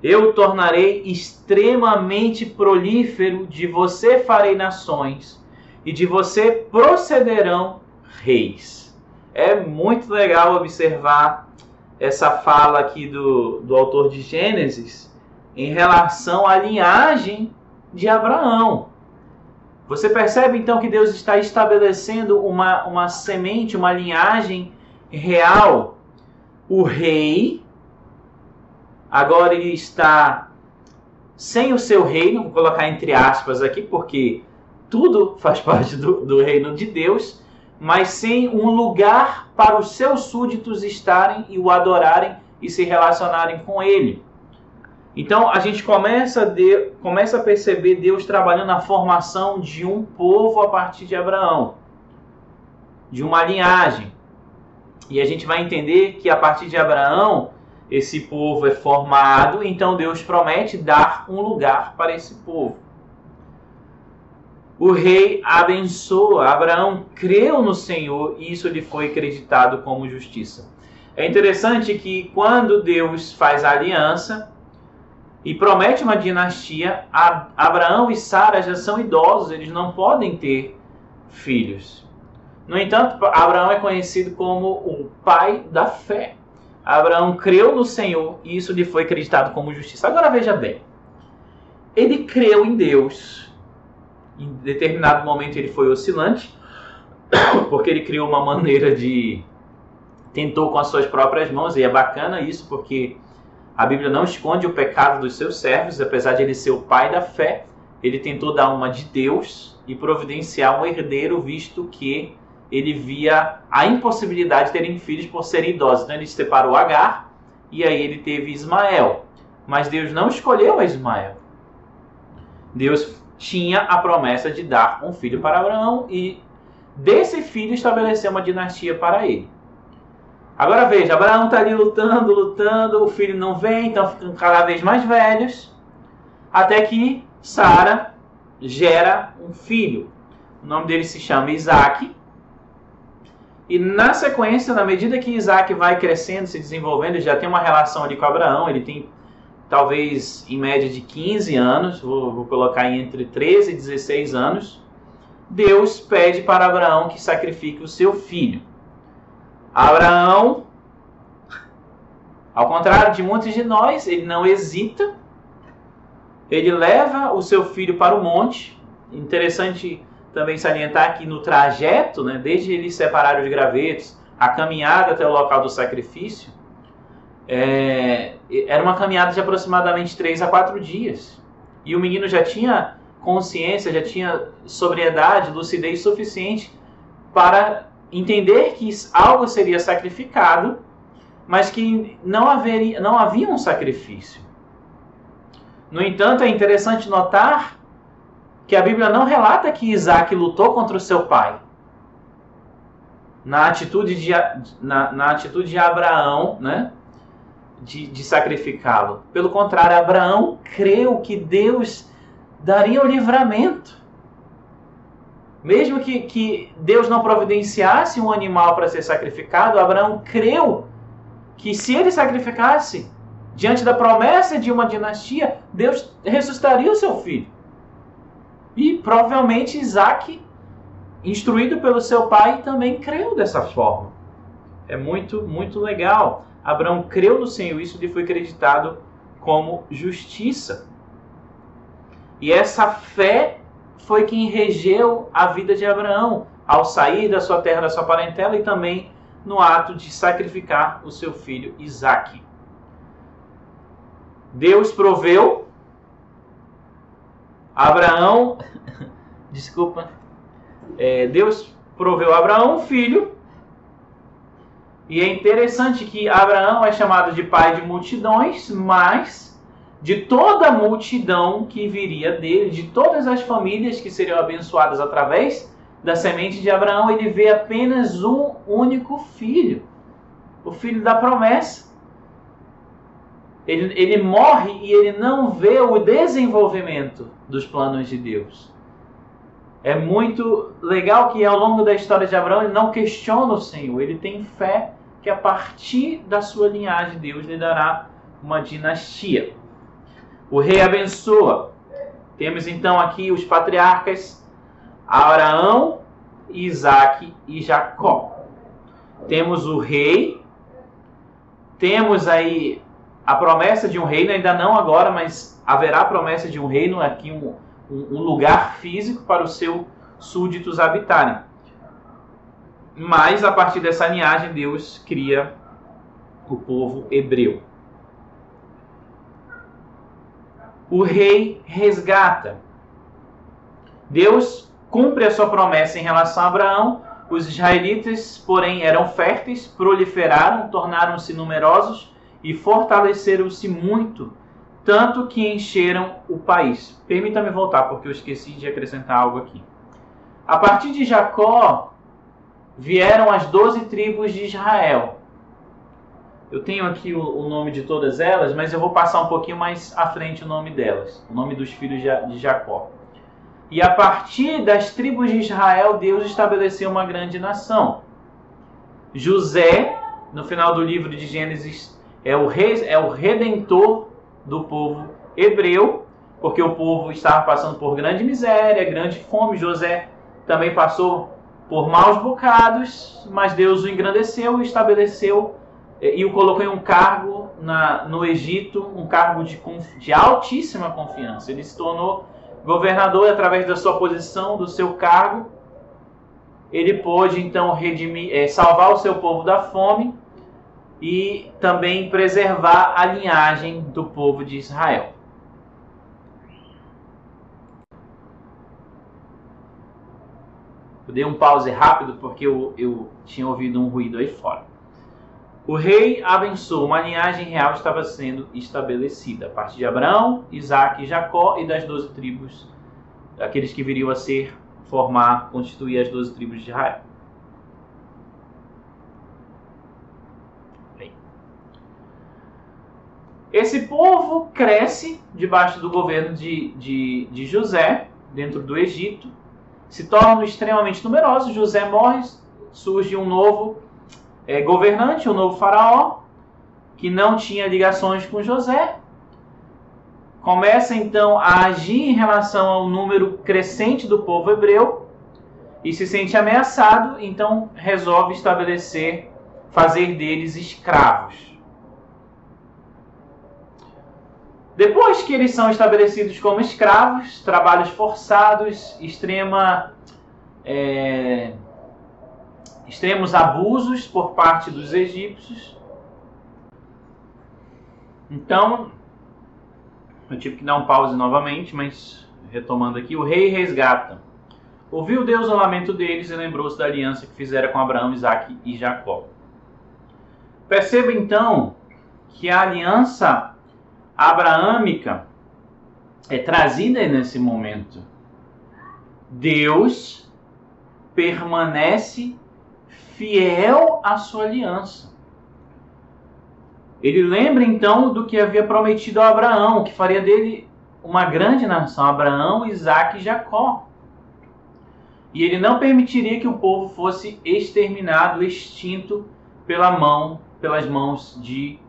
Eu o tornarei extremamente prolífero, de você farei nações, e de você procederão reis. É muito legal observar essa fala aqui do autor de Gênesis em relação à linhagem de Abraão. Você percebe então que Deus está estabelecendo uma semente, uma linhagem real. O rei, agora ele está sem o seu reino, vou colocar entre aspas aqui, porque tudo faz parte do reino de Deus, mas sem um lugar para os seus súditos estarem e o adorarem e se relacionarem com ele. Então a gente começa a perceber Deus trabalhando na formação de um povo a partir de Abraão, de uma linhagem. E a gente vai entender que a partir de Abraão esse povo é formado, então Deus promete dar um lugar para esse povo. O rei abençoa, Abraão creu no Senhor e isso lhe foi acreditado como justiça. É interessante que quando Deus faz a aliança e promete uma dinastia, Abraão e Sara já são idosos, eles não podem ter filhos. No entanto, Abraão é conhecido como o pai da fé. Abraão creu no Senhor e isso lhe foi acreditado como justiça. Agora veja bem, ele creu em Deus. Em determinado momento ele foi oscilante, porque ele criou uma maneira de... tentou com as suas próprias mãos, e é bacana isso, porque a Bíblia não esconde o pecado dos seus servos, apesar de ele ser o pai da fé, ele tentou dar uma de Deus e providenciar um herdeiro, visto que ele via a impossibilidade de terem filhos por serem idosos. Então ele separou Agar e aí ele teve Ismael. Mas Deus não escolheu a Ismael. Deus tinha a promessa de dar um filho para Abraão e desse filho estabeleceu uma dinastia para ele. Agora veja, Abraão está ali lutando, o filho não vem, então ficam cada vez mais velhos, até que Sara gera um filho. O nome dele se chama Isaac. E na sequência, na medida que Isaac vai crescendo, se desenvolvendo, ele já tem uma relação ali com Abraão, ele tem talvez em média de 15 anos, vou colocar entre 13 e 16 anos, Deus pede para Abraão que sacrifique o seu filho. Abraão, ao contrário de muitos de nós, ele não hesita, ele leva o seu filho para o monte. Interessante também salientar que no trajeto, né, desde ele separar os gravetos, a caminhada até o local do sacrifício, era uma caminhada de aproximadamente 3 a 4 dias. E o menino já tinha consciência, já tinha sobriedade, lucidez suficiente para entender que algo seria sacrificado, mas que não havia um sacrifício. No entanto, é interessante notar que a Bíblia não relata que Isaac lutou contra o seu pai. Na atitude de Abraão, né? De sacrificá-lo. Pelo contrário, Abraão creu que Deus daria o livramento. Mesmo que Deus não providenciasse um animal para ser sacrificado, Abraão creu que se ele sacrificasse, diante da promessa de uma dinastia, Deus ressuscitaria o seu filho. E provavelmente Isaac, instruído pelo seu pai, também creu dessa forma. É muito, muito legal. Abraão creu no Senhor, isso lhe foi acreditado como justiça. E essa fé foi quem regeu a vida de Abraão, ao sair da sua terra, da sua parentela, e também no ato de sacrificar o seu filho Isaque. Deus proveu Abraão, Deus proveu a Abraão um filho, e é interessante que Abraão é chamado de pai de multidões, mas de toda a multidão que viria dele, de todas as famílias que seriam abençoadas através da semente de Abraão, ele vê apenas um único filho, o filho da promessa. Ele morre e ele não vê o desenvolvimento dos planos de Deus. É muito legal que ao longo da história de Abraão ele não questiona o Senhor, ele tem fé que a partir da sua linhagem Deus lhe dará uma dinastia. O rei abençoa. Temos então aqui os patriarcas Abraão, Isaque e Jacó. Temos o rei, temos aí a promessa de um reino, ainda não agora, mas haverá a promessa de um reino, aqui um lugar físico para os seus súditos habitarem. Mas a partir dessa linhagem Deus cria o povo hebreu. O rei resgata. Deus cumpre a sua promessa em relação a Abraão. Os israelitas, porém, eram férteis, proliferaram, tornaram-se numerosos e fortaleceram-se muito, tanto que encheram o país. Permita-me voltar, porque eu esqueci de acrescentar algo aqui. A partir de Jacó, vieram as 12 tribos de Israel. Eu tenho aqui o nome de todas elas, mas eu vou passar um pouquinho mais à frente o nome delas, o nome dos filhos de Jacó. E a partir das tribos de Israel, Deus estabeleceu uma grande nação. José, no final do livro de Gênesis, é o redentor do povo hebreu, porque o povo estava passando por grande miséria, grande fome. José também passou por maus bocados, mas Deus o engrandeceu e estabeleceu e o colocou em um cargo no Egito, um cargo de altíssima confiança. Ele se tornou governador através da sua posição, do seu cargo. Ele pôde então salvar o seu povo da fome e também preservar a linhagem do povo de Israel. Eu dei um pause rápido porque eu tinha ouvido um ruído aí fora. O rei abençoou, uma linhagem real estava sendo estabelecida a partir de Abraão, Isaque e Jacó e das 12 tribos, aqueles que viriam a constituir as 12 tribos de Israel. Bem. Esse povo cresce debaixo do governo de José, dentro do Egito, se tornam extremamente numerosos. José morre, surge um novo governante, um novo faraó, que não tinha ligações com José. Começa então a agir em relação ao número crescente do povo hebreu e se sente ameaçado, então resolve fazer deles escravos. Depois que eles são estabelecidos como escravos, trabalhos forçados, extremos abusos por parte dos egípcios. Então, eu tive que dar um pause novamente, mas retomando aqui, o rei resgata. Ouviu Deus o lamento deles e lembrou-se da aliança que fizera com Abraão, Isaque e Jacó. Perceba então que a aliança abraâmica é trazida nesse momento. Deus permanece fiel à sua aliança. Ele lembra então do que havia prometido a Abraão, que faria dele uma grande nação, Abraão, Isaque e Jacó. E ele não permitiria que o povo fosse exterminado, extinto pelas mãos de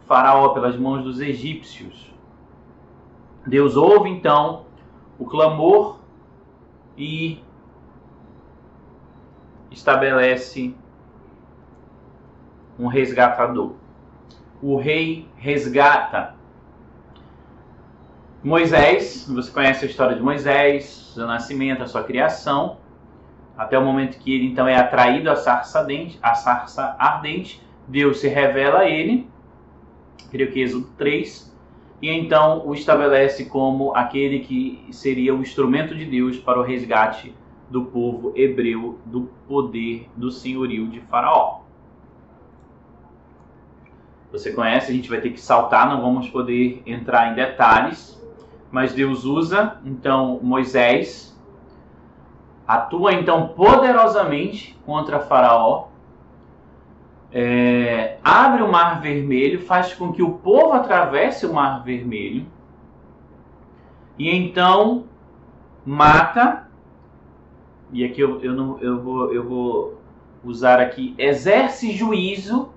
Faraó, pelas mãos dos egípcios. Deus ouve então o clamor e estabelece um resgatador. O rei resgata Moisés. Você conhece a história de Moisés, seu nascimento, a sua criação, até o momento que ele então é atraído à sarça ardente. Deus se revela a ele, creio que Êxodo 3, e então o estabelece como aquele que seria o instrumento de Deus para o resgate do povo hebreu do poder do senhorio de Faraó. Você conhece, a gente vai ter que saltar, não vamos poder entrar em detalhes, mas Deus usa então Moisés, atua então poderosamente contra Faraó, abre o Mar Vermelho, faz com que o povo atravesse o Mar Vermelho e então mata, e aqui eu vou usar aqui, exerce juízo,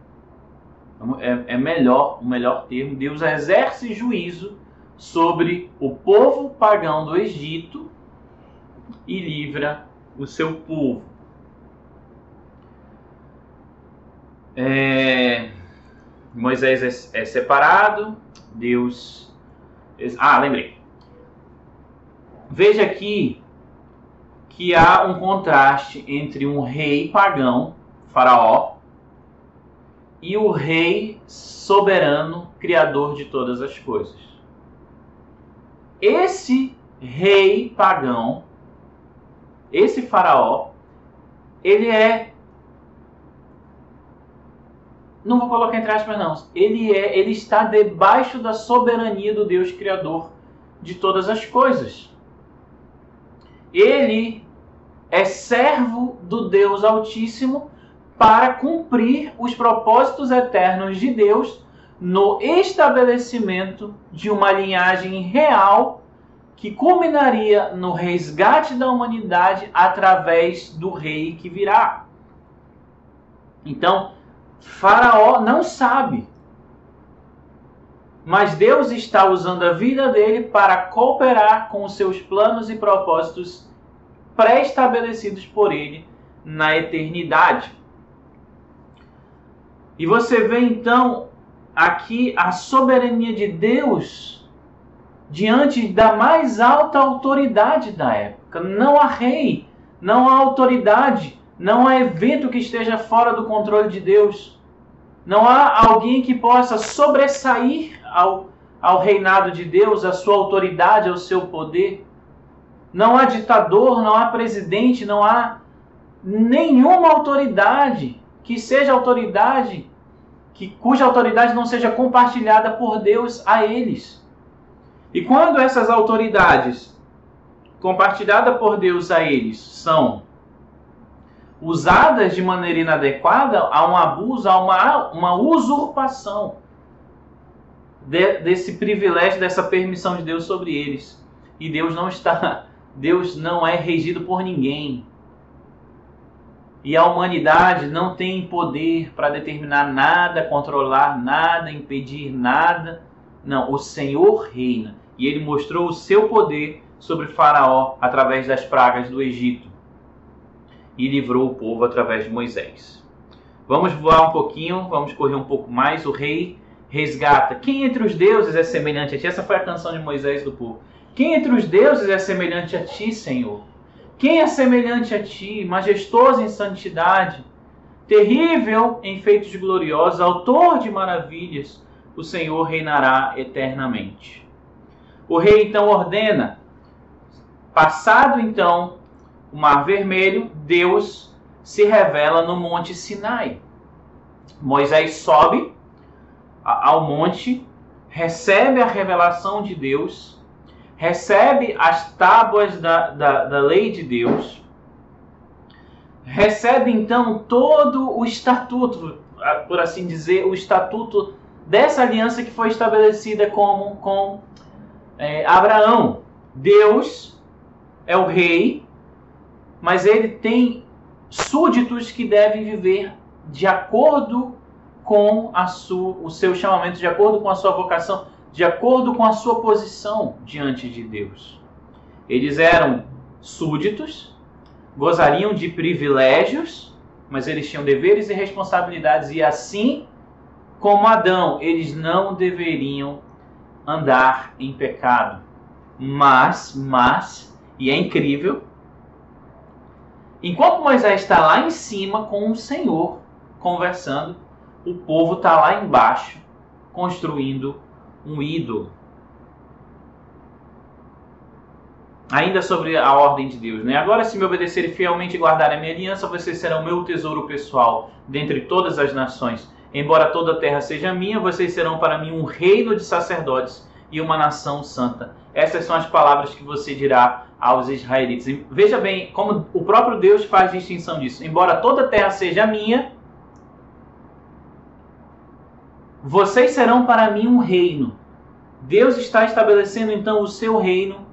o melhor termo. Deus exerce juízo sobre o povo pagão do Egito e livra o seu povo. Moisés é separado, Deus... lembrei. Veja aqui que há um contraste entre um rei pagão, Faraó, e o rei soberano, criador de todas as coisas. Esse rei pagão, esse Faraó, ele não vou colocar entre aspas não, ele está debaixo da soberania do Deus criador de todas as coisas. Ele é servo do Deus Altíssimo para cumprir os propósitos eternos de Deus no estabelecimento de uma linhagem real que culminaria no resgate da humanidade através do rei que virá. Então, Faraó não sabe, mas Deus está usando a vida dele para cooperar com os seus planos e propósitos pré-estabelecidos por ele na eternidade. E você vê então aqui a soberania de Deus diante da mais alta autoridade da época. Não há rei, não há autoridade, não há evento que esteja fora do controle de Deus. Não há alguém que possa sobressair ao reinado de Deus, à sua autoridade, ao seu poder. Não há ditador, não há presidente, não há nenhuma autoridade que seja autoridade, cuja autoridade não seja compartilhada por Deus a eles. E quando essas autoridades compartilhadas por Deus a eles são usadas de maneira inadequada, há um abuso, há uma usurpação desse privilégio, dessa permissão de Deus sobre eles. E Deus não é regido por ninguém. E a humanidade não tem poder para determinar nada, controlar nada, impedir nada. Não, o Senhor reina. E ele mostrou o seu poder sobre Faraó através das pragas do Egito. E livrou o povo através de Moisés. Vamos voar um pouquinho, vamos correr um pouco mais. O rei resgata. Quem entre os deuses é semelhante a ti? Essa foi a canção de Moisés do povo. Quem entre os deuses é semelhante a ti, Senhor? Quem é semelhante a ti, majestoso em santidade, terrível em feitos gloriosos, autor de maravilhas? O Senhor reinará eternamente. O rei então ordena, passado então o Mar Vermelho, Deus se revela no Monte Sinai. Moisés sobe ao monte, recebe a revelação de Deus, recebe as tábuas da lei de Deus, recebe então todo o estatuto, por assim dizer, o estatuto dessa aliança que foi estabelecida com Abraão. Deus é o rei, mas ele tem súditos que devem viver de acordo com o seu chamamento, de acordo com a sua vocação, de acordo com a sua posição diante de Deus. Eles eram súditos, gozariam de privilégios, mas eles tinham deveres e responsabilidades, e assim como Adão, eles não deveriam andar em pecado. Mas, e é incrível, enquanto Moisés está lá em cima com o Senhor conversando, o povo está lá embaixo construindo um ídolo. Ainda sobre a ordem de Deus, né? Agora, se me obedecerem fielmente e guardarem a minha aliança, vocês serão meu tesouro pessoal dentre todas as nações. Embora toda a terra seja minha, vocês serão para mim um reino de sacerdotes e uma nação santa. Essas são as palavras que você dirá aos israelitas. E veja bem como o próprio Deus faz distinção disso. Embora toda a terra seja minha, vocês serão para mim um reino. Deus está estabelecendo então o seu reino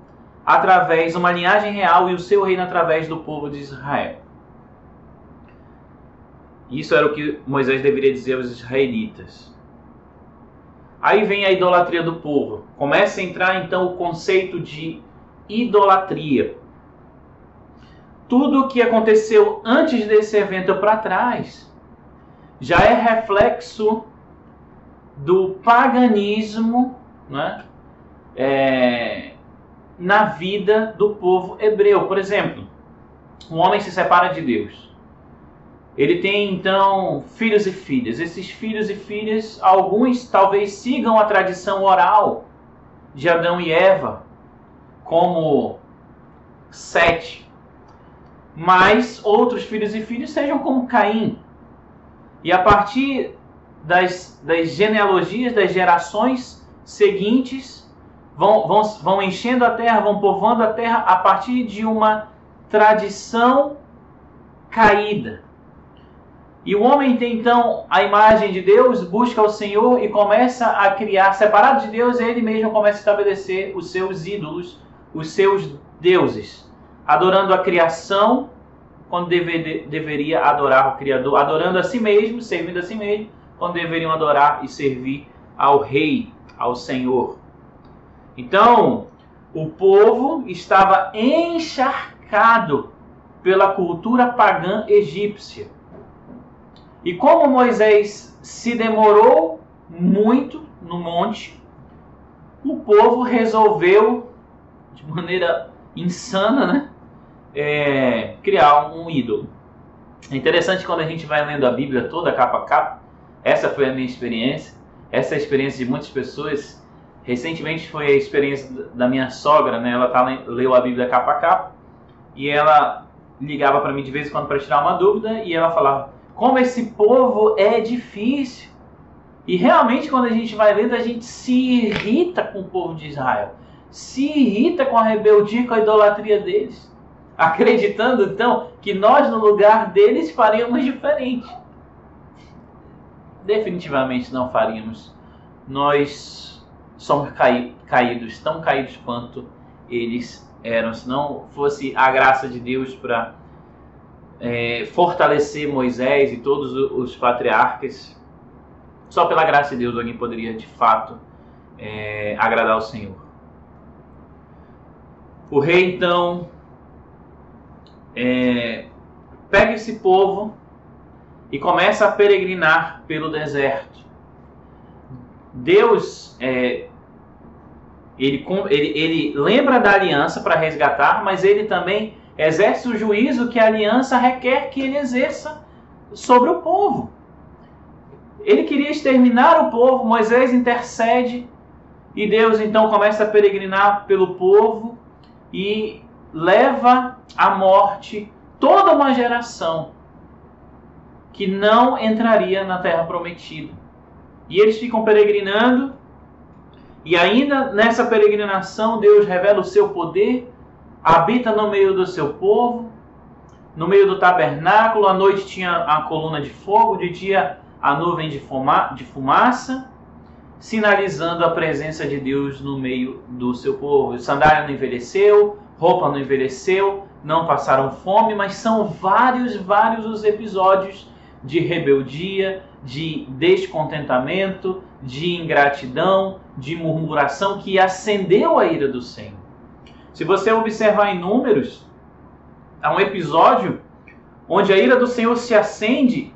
através, uma linhagem real, e o seu reino através do povo de Israel. Isso era o que Moisés deveria dizer aos israelitas. Aí vem a idolatria do povo. Começa a entrar então o conceito de idolatria. Tudo o que aconteceu antes desse evento para trás já é reflexo do paganismo, né? Na vida do povo hebreu. Por exemplo, um homem se separa de Deus. Ele tem então filhos e filhas. Esses filhos e filhas, alguns talvez sigam a tradição oral de Adão e Eva, como Sete. Mas outros filhos e filhas sejam como Caim. E a partir das genealogias, das gerações seguintes, vão enchendo a terra, vão povoando a terra a partir de uma tradição caída. E o homem tem então a imagem de Deus, busca o Senhor e começa a criar, separado de Deus, ele mesmo começa a estabelecer os seus ídolos, os seus deuses, adorando a criação, quando deveria adorar o Criador, adorando a si mesmo, servindo a si mesmo, quando deveriam adorar e servir ao Rei, ao Senhor. Então, o povo estava encharcado pela cultura pagã egípcia. E como Moisés se demorou muito no monte, o povo resolveu, de maneira insana, né, criar um ídolo. É interessante quando a gente vai lendo a Bíblia toda, capa a capa. Essa foi a minha experiência. Essa é a experiência de muitas pessoas. Recentemente foi a experiência da minha sogra, né? Ela leu a Bíblia capa a capa e ela ligava para mim de vez em quando para tirar uma dúvida e ela falava: como esse povo é difícil. E realmente quando a gente vai lendo, a gente se irrita com o povo de Israel. Se irrita com a rebeldia, com a idolatria deles. Acreditando então que nós no lugar deles faríamos diferente. Definitivamente não faríamos. Nós somos caídos, tão caídos quanto eles eram. Se não fosse a graça de Deus para fortalecer Moisés e todos os patriarcas, só pela graça de Deus alguém poderia de fato agradar ao Senhor. O rei então pega esse povo e começa a peregrinar pelo deserto. Deus ele lembra da aliança para resgatar, mas ele também exerce o juízo que a aliança requer que ele exerça sobre o povo. Ele queria exterminar o povo, Moisés intercede e Deus então começa a peregrinar pelo povo e leva à morte toda uma geração que não entraria na terra prometida. E eles ficam peregrinando E ainda nessa peregrinação, Deus revela o seu poder, habita no meio do seu povo, no meio do tabernáculo. À noite tinha a coluna de fogo, de dia a nuvem de fumaça, sinalizando a presença de Deus no meio do seu povo. Sandália não envelheceu, roupa não envelheceu, não passaram fome, mas são vários os episódios de rebeldia, de descontentamento, de ingratidão, de murmuração que acendeu a ira do Senhor. Se você observar em Números, há um episódio onde a ira do Senhor se acende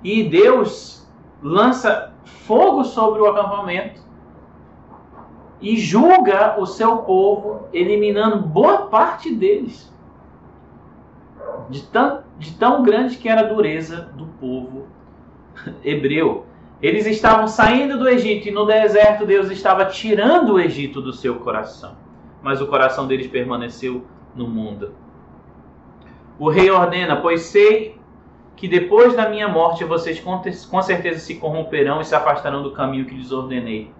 e Deus lança fogo sobre o acampamento e julga o seu povo, eliminando boa parte deles. De tão grande que era a dureza do povo hebreu. Eles estavam saindo do Egito e no deserto Deus estava tirando o Egito do seu coração. Mas o coração deles permaneceu no mundo. O rei ordena: pois sei que depois da minha morte vocês com certeza se corromperão e se afastarão do caminho que lhes ordenei.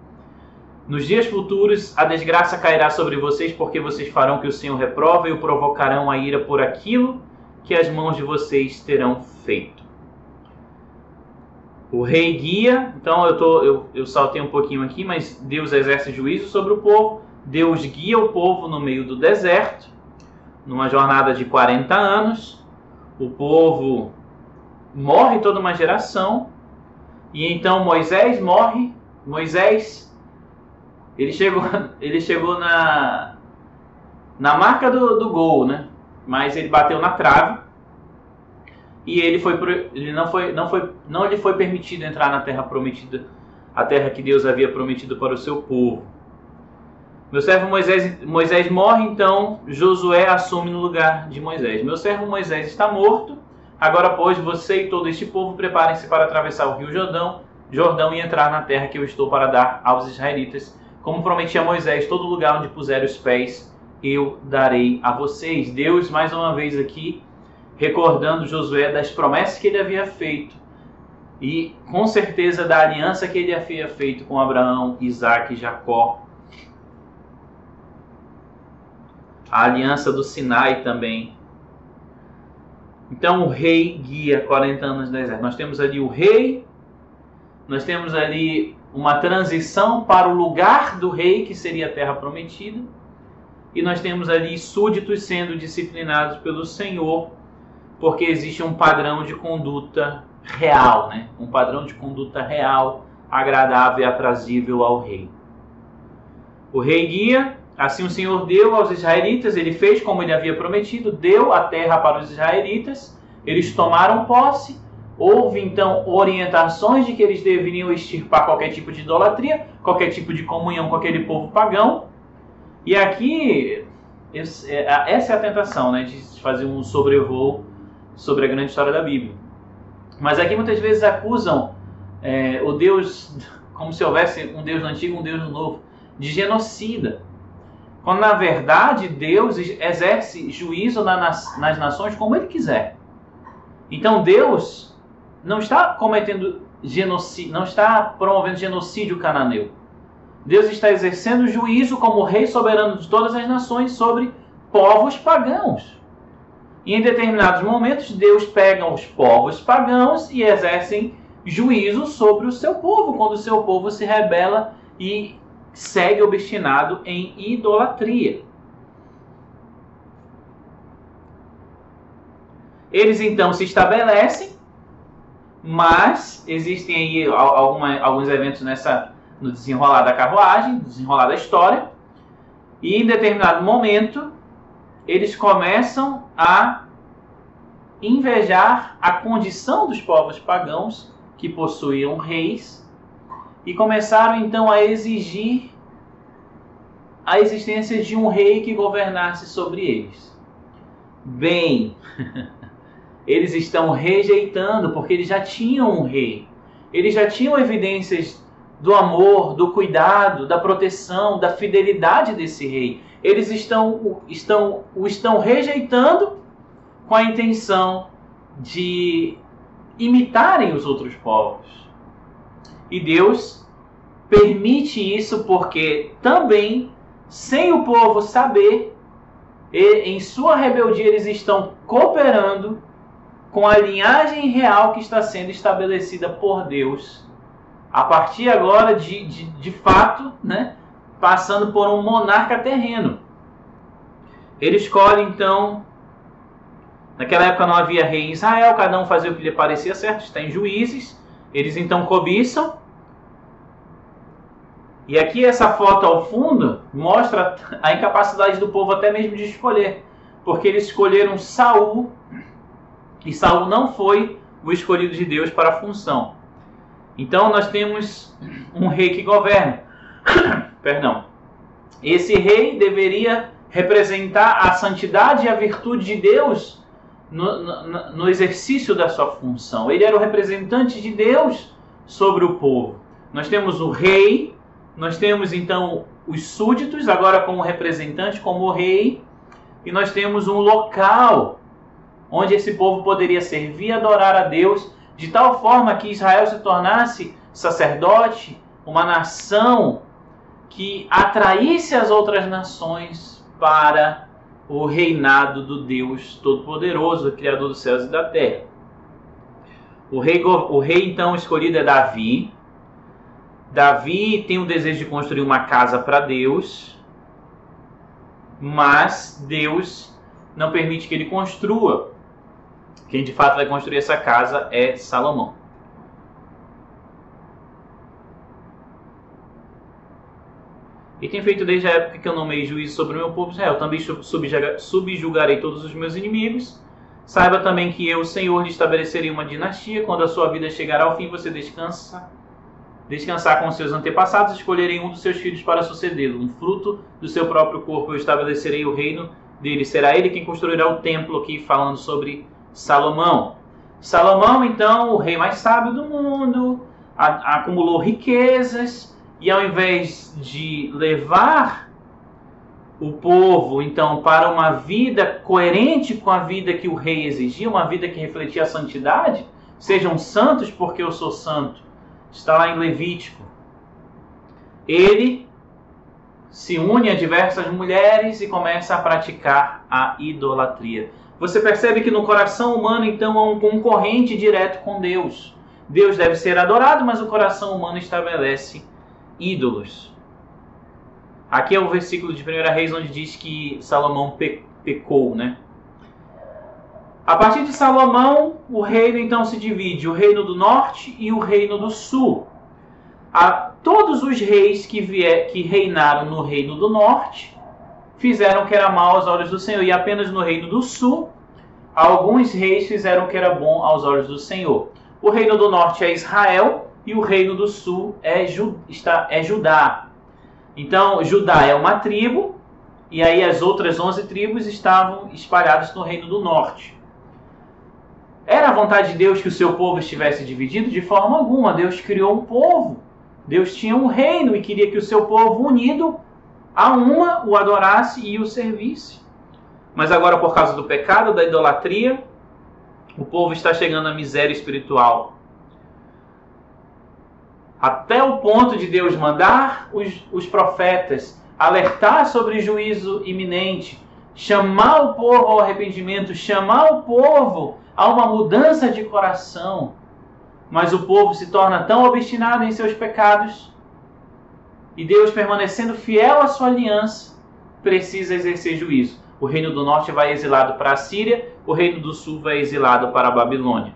Nos dias futuros a desgraça cairá sobre vocês, porque vocês farão que o Senhor reprova e o provocarão a ira por aquilo que as mãos de vocês terão feito. O rei guia, então eu saltei um pouquinho aqui, mas Deus exerce juízo sobre o povo. Deus guia o povo no meio do deserto, numa jornada de 40 anos. O povo morre toda uma geração, e então Moisés morre. Moisés, ele chegou na marca do gol, né? Mas ele bateu na trave e não lhe foi permitido entrar na terra prometida, a terra que Deus havia prometido para o seu povo. Meu servo Moisés morre, então Josué assume no lugar de Moisés. Meu servo Moisés está morto. Agora, pois, você e todo este povo preparem-se para atravessar o rio Jordão e entrar na terra que eu estou para dar aos israelitas. Como prometi a Moisés, todo lugar onde puser os pés, eu darei a vocês. Deus, mais uma vez aqui, recordando Josué das promessas que ele havia feito e, com certeza, da aliança que ele havia feito com Abraão, Isaque e Jacó. A aliança do Sinai também. Então o rei guia 40 anos no deserto. Nós temos ali o rei, nós temos ali uma transição para o lugar do rei, que seria a terra prometida, e nós temos ali súditos sendo disciplinados pelo Senhor, porque existe um padrão de conduta real, né? Um padrão de conduta real, agradável e aprazível ao rei. O rei guia. Assim o Senhor deu aos israelitas, ele fez como ele havia prometido, deu a terra para os israelitas, eles tomaram posse. Houve então orientações de que eles deveriam extirpar qualquer tipo de idolatria, qualquer tipo de comunhão com aquele povo pagão. E aqui, essa é a tentação, né, de fazer um sobrevoo sobre a grande história da Bíblia. Mas aqui muitas vezes acusam o Deus, como se houvesse um Deus no antigo e um Deus no novo, de genocida. Quando na verdade Deus exerce juízo nas nações como Ele quiser. Então Deus não está cometendo genocídio, não está promovendo genocídio cananeu. Deus está exercendo juízo como Rei soberano de todas as nações sobre povos pagãos. E em determinados momentos Deus pega os povos pagãos e exerce juízo sobre o seu povo, quando o seu povo se rebela e segue obstinado em idolatria. Eles então se estabelecem, mas existem aí alguns eventos no desenrolar da carruagem, no desenrolar da história, e em determinado momento eles começam a invejar a condição dos povos pagãos que possuíam reis, e começaram então a exigir a existência de um rei que governasse sobre eles. Bem, eles estão rejeitando, porque eles já tinham um rei. Eles já tinham evidências do amor, do cuidado, da proteção, da fidelidade desse rei. Eles estão rejeitando com a intenção de imitarem os outros povos. E Deus permite isso porque também, sem o povo saber, em sua rebeldia eles estão cooperando com a linhagem real que está sendo estabelecida por Deus. A partir agora de fato, né, passando por um monarca terreno. Ele escolhe então, naquela época não havia rei em Israel, cada um fazia o que lhe parecia certo, está em Juízes. Eles então cobiçam. E aqui essa foto ao fundo mostra a incapacidade do povo até mesmo de escolher. Porque eles escolheram Saul, e Saul não foi o escolhido de Deus para a função. Então nós temos um rei que governa. Perdão. Esse rei deveria representar a santidade e a virtude de Deus no exercício da sua função. Ele era o representante de Deus sobre o povo. Nós temos o rei, nós temos então os súditos, agora como representante, como o rei, e nós temos um local onde esse povo poderia servir e adorar a Deus, de tal forma que Israel se tornasse sacerdote, uma nação que atraísse as outras nações para o reinado do Deus Todo-Poderoso, Criador dos céus e da terra. O rei então escolhido é Davi. Davi tem o desejo de construir uma casa para Deus, mas Deus não permite que ele construa. Quem de fato vai construir essa casa é Salomão. E tem feito desde a época que eu nomeei juízo sobre o meu povo Israel. Também subjugarei todos os meus inimigos. Saiba também que eu, o Senhor, lhe estabelecerei uma dinastia. Quando a sua vida chegar ao fim, você descansar com seus antepassados, escolherei um dos seus filhos para sucedê-lo. Um fruto do seu próprio corpo, eu estabelecerei o reino dele. Será ele quem construirá o templo, aqui falando sobre Salomão. Salomão, então, o rei mais sábio do mundo, acumulou riquezas, e ao invés de levar o povo, então, para uma vida coerente com a vida que o rei exigia, uma vida que refletia a santidade, sejam santos porque eu sou santo, está lá em Levítico. Ele se une a diversas mulheres e começa a praticar a idolatria. Você percebe que no coração humano, então, há um concorrente direto com Deus. Deus deve ser adorado, mas o coração humano estabelece ídolos. Aqui é o versículo de 1 Reis, onde diz que Salomão pecou, né? A partir de Salomão, o reino então se divide, o reino do norte e o reino do sul. Todos os reis que reinaram no reino do norte fizeram o que era mal aos olhos do Senhor, e apenas no reino do sul, alguns reis fizeram o que era bom aos olhos do Senhor. O reino do norte é Israel e o reino do sul é Judá. Então, Judá é uma tribo, e aí as outras 11 tribos estavam espalhadas no reino do norte. Era a vontade de Deus que o seu povo estivesse dividido? De forma alguma. Deus criou um povo. Deus tinha um reino e queria que o seu povo unido a uma o adorasse e o servisse. Mas agora, por causa do pecado, da idolatria, o povo está chegando à miséria espiritual. Até o ponto de Deus mandar os profetas alertar sobre juízo iminente, chamar o povo ao arrependimento, chamar o povo a uma mudança de coração. Mas o povo se torna tão obstinado em seus pecados, e Deus, permanecendo fiel à sua aliança, precisa exercer juízo. O reino do norte vai exilado para a Síria, o reino do sul vai exilado para a Babilônia.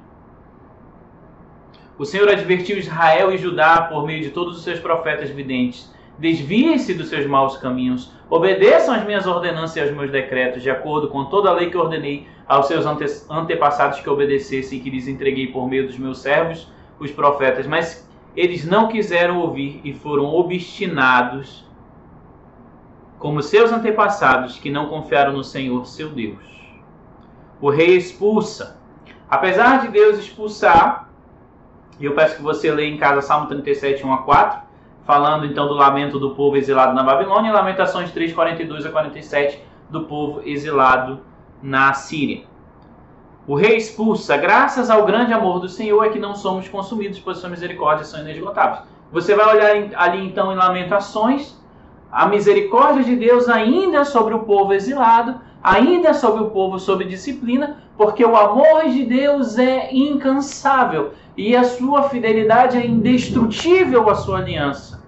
O Senhor advertiu Israel e Judá por meio de todos os seus profetas videntes: desviem-se dos seus maus caminhos, obedeçam às minhas ordenanças e aos meus decretos, de acordo com toda a lei que ordenei aos seus antepassados que obedecessem e que lhes entreguei por meio dos meus servos, os profetas. Mas eles não quiseram ouvir e foram obstinados, como seus antepassados, que não confiaram no Senhor, seu Deus. O rei expulsa. Apesar de Deus expulsar, e eu peço que você leia em casa Salmo 37, 1 a 4, falando então do lamento do povo exilado na Babilônia, e Lamentações 3, 42 a 47, do povo exilado na Síria. O rei expulsa. Graças ao grande amor do Senhor é que não somos consumidos, pois suas misericórdias são inesgotáveis. Você vai olhar ali então em Lamentações, a misericórdia de Deus ainda sobre o povo exilado, ainda sobre o povo sob disciplina, porque o amor de Deus é incansável e a sua fidelidade é indestrutível à sua aliança.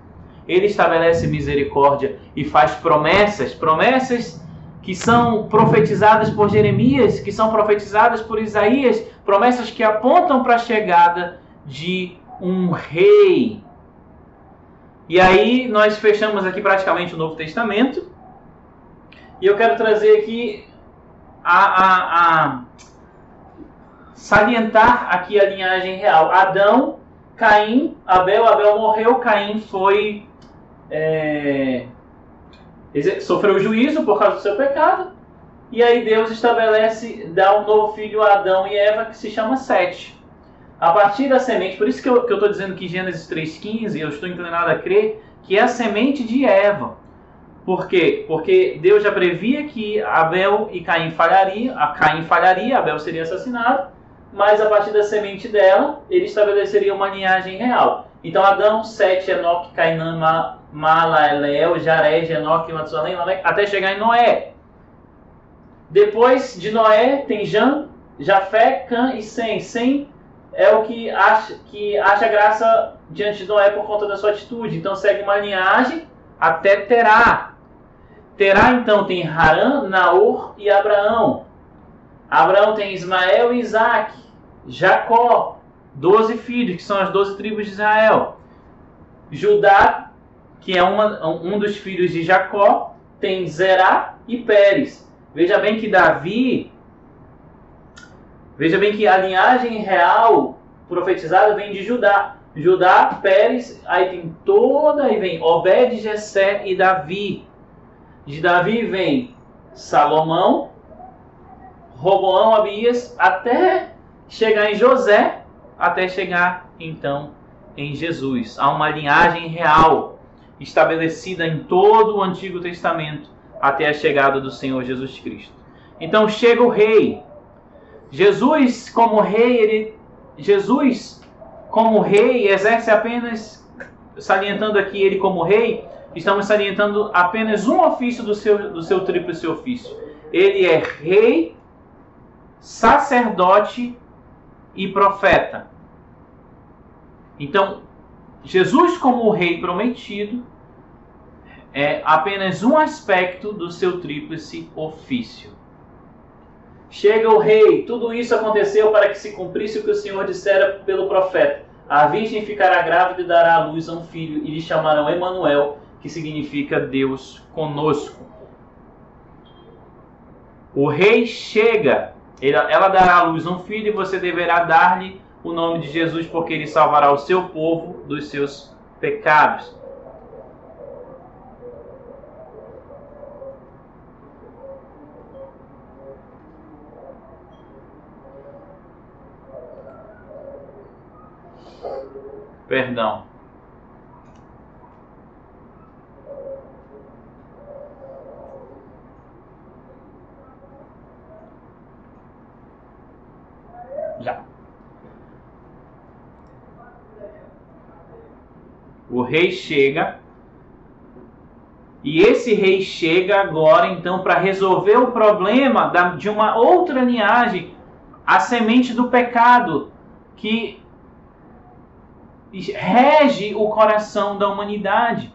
Ele estabelece misericórdia e faz promessas que são profetizadas por Jeremias, que são profetizadas por Isaías, promessas que apontam para a chegada de um rei. E aí nós fechamos aqui praticamente o Novo Testamento. E eu quero trazer aqui salientar aqui a linhagem real. Adão, Caim, Abel morreu, Caim foi sofreu juízo por causa do seu pecado. E aí Deus dá um novo filho a Adão e Eva que se chama Sete. A partir da semente, por isso que eu estou dizendo que Gênesis 3,15, eu estou inclinado a crer que é a semente de Eva. Por quê? Porque Deus já previa que Abel e Caim falhariam, Abel seria assassinado, mas a partir da semente dela, ele estabeleceria uma linhagem real. Então Adão, Sete, Enoque, Cainã, Malaleel, Jared, Enoque, Matsualém, até chegar em Noé. Depois de Noé tem Jafé, Cã e Sem. Sem é o que acha graça diante de Noé por conta da sua atitude. Então segue uma linhagem até Terá. Terá então tem Harã, Naor e Abraão. Abraão tem Ismael e Isaac. Jacó, 12 filhos, que são as 12 tribos de Israel. Judá, que é um dos filhos de Jacó, tem Zerá e Pérez. Veja bem que a linhagem real profetizada vem de Judá. Judá, Pérez, aí vem Obed, Jessé e Davi. De Davi vem Salomão, Roboão, Abias, até chegar em José, até chegar então em Jesus. Há uma linhagem real estabelecida em todo o Antigo Testamento até a chegada do Senhor Jesus Cristo. Então chega o rei. Jesus como rei exerce apenas, salientando aqui ele como rei, estamos salientando apenas um ofício do seu tríplice ofício. Ele é rei, sacerdote e profeta. Então, Jesus como rei prometido é apenas um aspecto do seu tríplice ofício. Chega o rei, tudo isso aconteceu para que se cumprisse o que o Senhor dissera pelo profeta. A virgem ficará grávida e dará à luz a um filho, e lhe chamarão Emanuel, que significa Deus conosco. O rei chega, ela dará à luz a um filho, e você deverá dar-lhe o nome de Jesus, porque ele salvará o seu povo dos seus pecados. Perdão. Já. O rei chega. E esse rei chega agora, então, para resolver o problema de uma outra linhagem, a semente do pecado, que rege o coração da humanidade.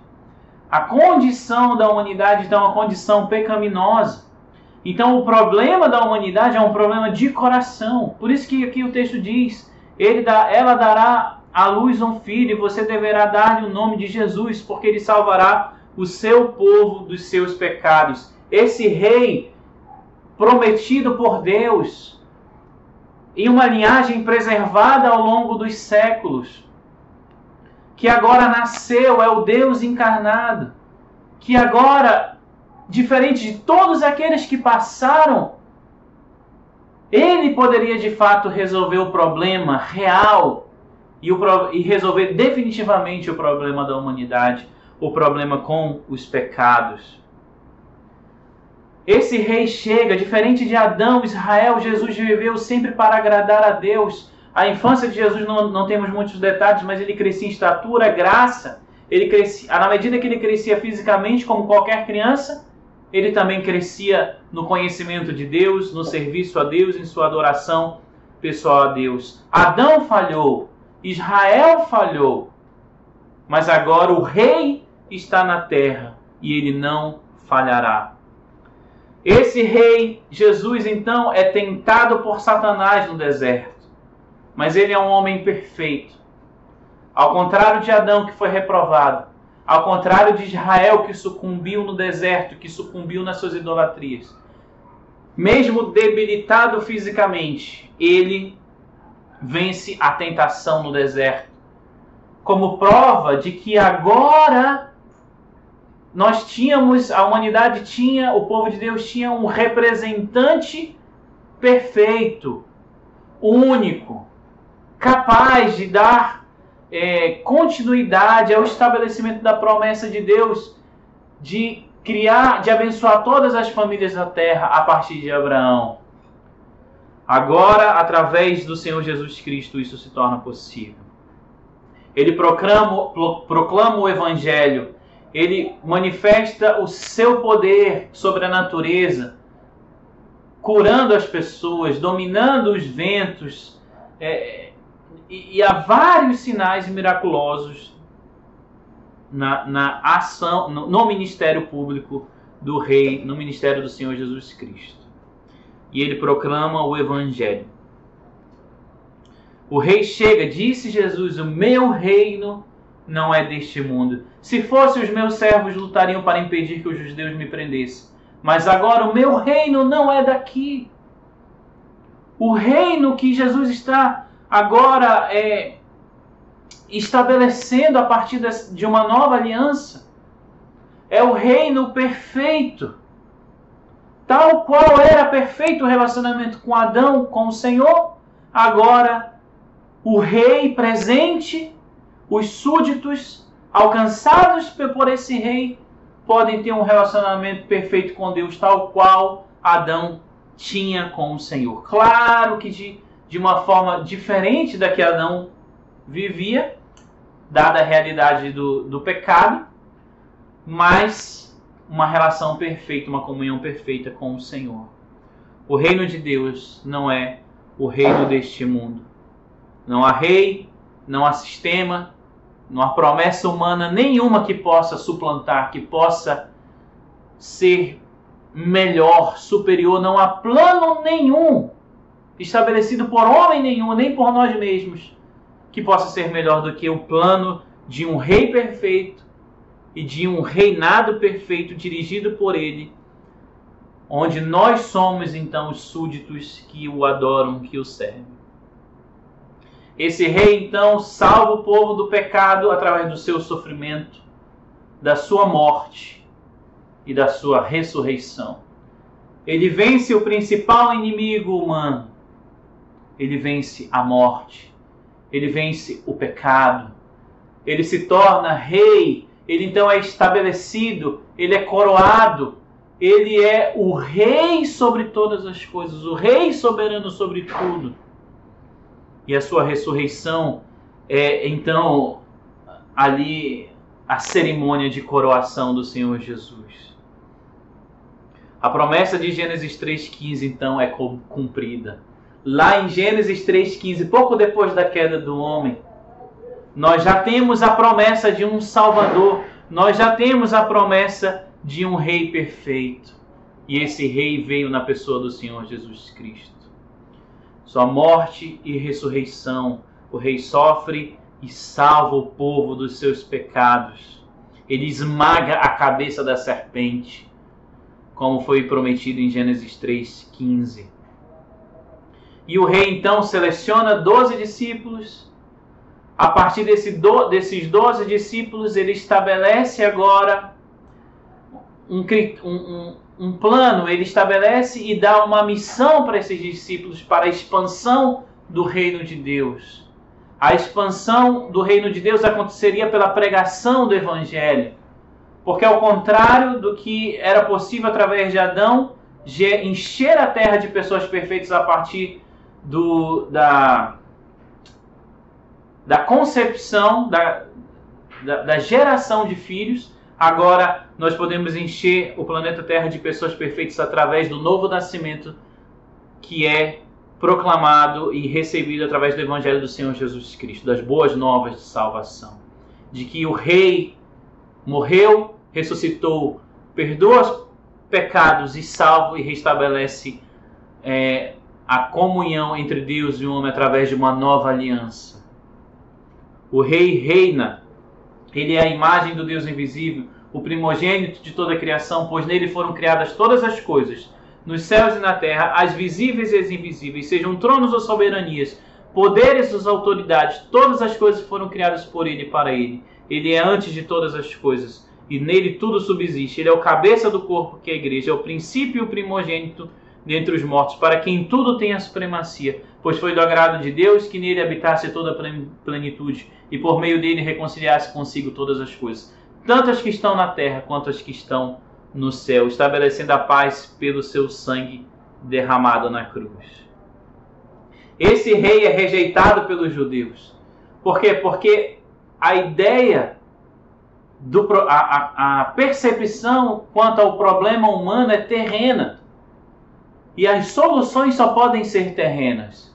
A condição da humanidade então, é uma condição pecaminosa. Então o problema da humanidade é um problema de coração. Por isso que aqui o texto diz, ela dará à luz um filho, e você deverá dar-lhe o nome de Jesus, porque ele salvará o seu povo dos seus pecados. Esse rei prometido por Deus, em uma linhagem preservada ao longo dos séculos, que agora nasceu, é o Deus encarnado, que agora, diferente de todos aqueles que passaram, ele poderia de fato resolver o problema real e resolver definitivamente o problema da humanidade, o problema com os pecados. Esse rei chega, diferente de Adão, Israel, Jesus viveu sempre para agradar a Deus. A infância de Jesus não temos muitos detalhes, mas ele crescia em estatura, graça. Ele crescia, na medida que ele crescia fisicamente, como qualquer criança, ele também crescia no conhecimento de Deus, no serviço a Deus, em sua adoração pessoal a Deus. Adão falhou, Israel falhou, mas agora o rei está na terra e ele não falhará. Esse rei, Jesus, então, é tentado por Satanás no deserto. Mas ele é um homem perfeito. Ao contrário de Adão, que foi reprovado. Ao contrário de Israel, que sucumbiu no deserto, que sucumbiu nas suas idolatrias. Mesmo debilitado fisicamente, ele vence a tentação no deserto. Como prova de que agora a humanidade tinha, o povo de Deus tinha um representante perfeito, único, capaz de dar continuidade ao estabelecimento da promessa de Deus de abençoar todas as famílias da terra a partir de Abraão. Agora, através do Senhor Jesus Cristo, isso se torna possível. Ele proclama o Evangelho, ele manifesta o seu poder sobre a natureza, curando as pessoas, dominando os ventos, e há vários sinais miraculosos na ação, no ministério público do Rei, no ministério do Senhor Jesus Cristo. E ele proclama o Evangelho. O rei chega, disse Jesus, o meu reino não é deste mundo. Se fosse, os meus servos lutariam para impedir que os judeus me prendessem. Mas agora o meu reino não é daqui. O reino que Jesus está agora estabelecendo a partir de uma nova aliança é o reino perfeito. Tal qual era perfeito o relacionamento com Adão, com o Senhor, agora o rei presente, os súditos alcançados por esse rei, podem ter um relacionamento perfeito com Deus, tal qual Adão tinha com o Senhor. Claro que de uma forma diferente da que Adão vivia, dada a realidade do pecado, mas uma relação perfeita, uma comunhão perfeita com o Senhor. O reino de Deus não é o reino deste mundo. Não há rei, não há sistema, não há promessa humana nenhuma que possa suplantar, que possa ser melhor, superior. Não há plano nenhum estabelecido por homem nenhum, nem por nós mesmos, que possa ser melhor do que o plano de um rei perfeito e de um reinado perfeito dirigido por ele, onde nós somos então os súditos que o adoram, que o servem. Esse rei então salva o povo do pecado através do seu sofrimento, da sua morte e da sua ressurreição. Ele vence o principal inimigo humano. Ele vence a morte. Ele vence o pecado. Ele se torna rei. Ele então é estabelecido. Ele é coroado. Ele é o rei sobre todas as coisas. O rei soberano sobre tudo. E a sua ressurreição é então ali a cerimônia de coroação do Senhor Jesus. A promessa de Gênesis 3,15 então é cumprida. Lá em Gênesis 3,15, pouco depois da queda do homem, nós já temos a promessa de um Salvador, nós já temos a promessa de um Rei perfeito. E esse Rei veio na pessoa do Senhor Jesus Cristo. Sua morte e ressurreição, o Rei sofre e salva o povo dos seus pecados. Ele esmaga a cabeça da serpente, como foi prometido em Gênesis 3,15. E o rei então seleciona 12 discípulos. A partir desses 12 discípulos, ele estabelece agora um plano, ele estabelece e dá uma missão para esses discípulos, para a expansão do reino de Deus. A expansão do reino de Deus aconteceria pela pregação do Evangelho. Porque ao contrário do que era possível através de Adão, encher a terra de pessoas perfeitas a partir da concepção, da geração de filhos, agora nós podemos encher o planeta Terra de pessoas perfeitas através do novo nascimento que é proclamado e recebido através do Evangelho do Senhor Jesus Cristo, das boas novas de salvação. De que o Rei morreu, ressuscitou, perdoa os pecados e salva e restabelece a comunhão entre Deus e o homem através de uma nova aliança. O Rei reina, ele é a imagem do Deus invisível, o primogênito de toda a criação, pois nele foram criadas todas as coisas, nos céus e na terra, as visíveis e as invisíveis, sejam tronos ou soberanias, poderes ou autoridades, todas as coisas foram criadas por ele e para ele. Ele é antes de todas as coisas, e nele tudo subsiste. Ele é o cabeça do corpo, que é a igreja, é o princípio e o primogênito dentre os mortos, para quem tudo tem a supremacia, pois foi do agrado de Deus que nele habitasse toda a plenitude, e por meio dele reconciliasse consigo todas as coisas, tanto as que estão na terra quanto as que estão no céu, estabelecendo a paz pelo seu sangue derramado na cruz. Esse rei é rejeitado pelos judeus. Por quê? Porque a ideia, a percepção quanto ao problema humano é terrena. E as soluções só podem ser terrenas.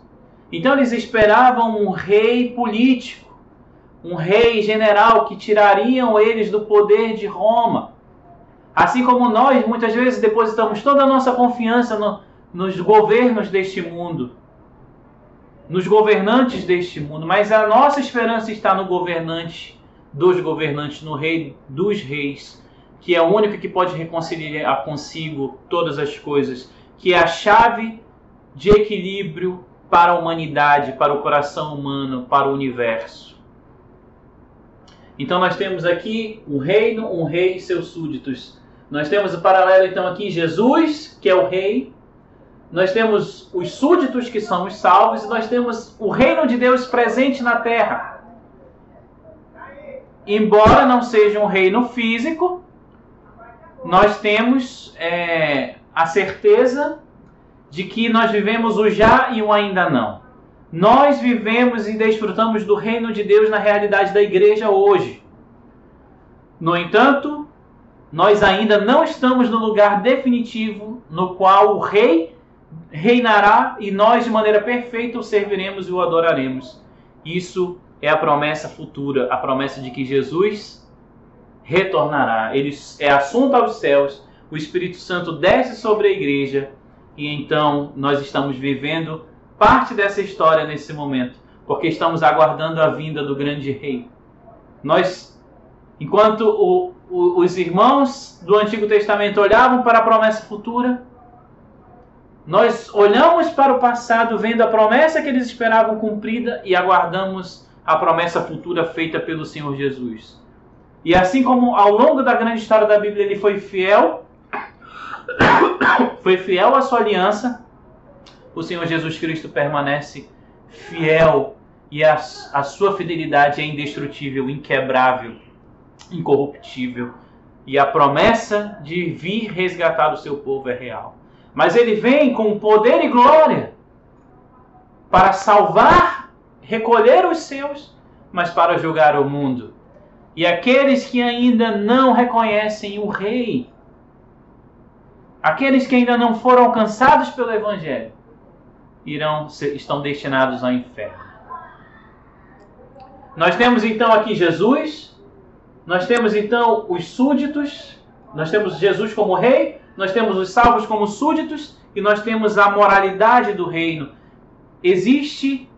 Então eles esperavam um rei político, um rei general que tirariam eles do poder de Roma. Assim como nós, muitas vezes, depositamos toda a nossa confiança nos governos deste mundo, nos governantes deste mundo, mas a nossa esperança está no governante dos governantes, no Rei dos Reis, que é o único que pode reconciliar consigo todas as coisas, que é a chave de equilíbrio para a humanidade, para o coração humano, para o universo. Então nós temos aqui um reino, um rei e seus súditos. Nós temos o paralelo então aqui, Jesus, que é o rei. Nós temos os súditos, que são os salvos. E nós temos o reino de Deus presente na terra. Embora não seja um reino físico, nós temos a certeza de que nós vivemos o já e o ainda não. Nós vivemos e desfrutamos do reino de Deus na realidade da igreja hoje. No entanto, nós ainda não estamos no lugar definitivo no qual o rei reinará e nós de maneira perfeita o serviremos e o adoraremos. Isso é a promessa futura, a promessa de que Jesus retornará. Ele é assunto aos céus, o Espírito Santo desce sobre a igreja e então nós estamos vivendo parte dessa história nesse momento, porque estamos aguardando a vinda do grande rei. Nós, enquanto os irmãos do Antigo Testamento olhavam para a promessa futura, nós olhamos para o passado vendo a promessa que eles esperavam cumprida e aguardamos a promessa futura feita pelo Senhor Jesus. E assim como ao longo da grande história da Bíblia ele foi fiel à sua aliança, o Senhor Jesus Cristo permanece fiel e a sua fidelidade é indestrutível, inquebrável, incorruptível. E a promessa de vir resgatar o seu povo é real. Mas ele vem com poder e glória para salvar, recolher os seus, mas para julgar o mundo. E aqueles que ainda não reconhecem o Rei, aqueles que ainda não foram alcançados pelo Evangelho, estão destinados ao inferno. Nós temos então aqui Jesus, nós temos então os súditos, nós temos Jesus como rei, nós temos os salvos como súditos e nós temos a moralidade do reino. Existe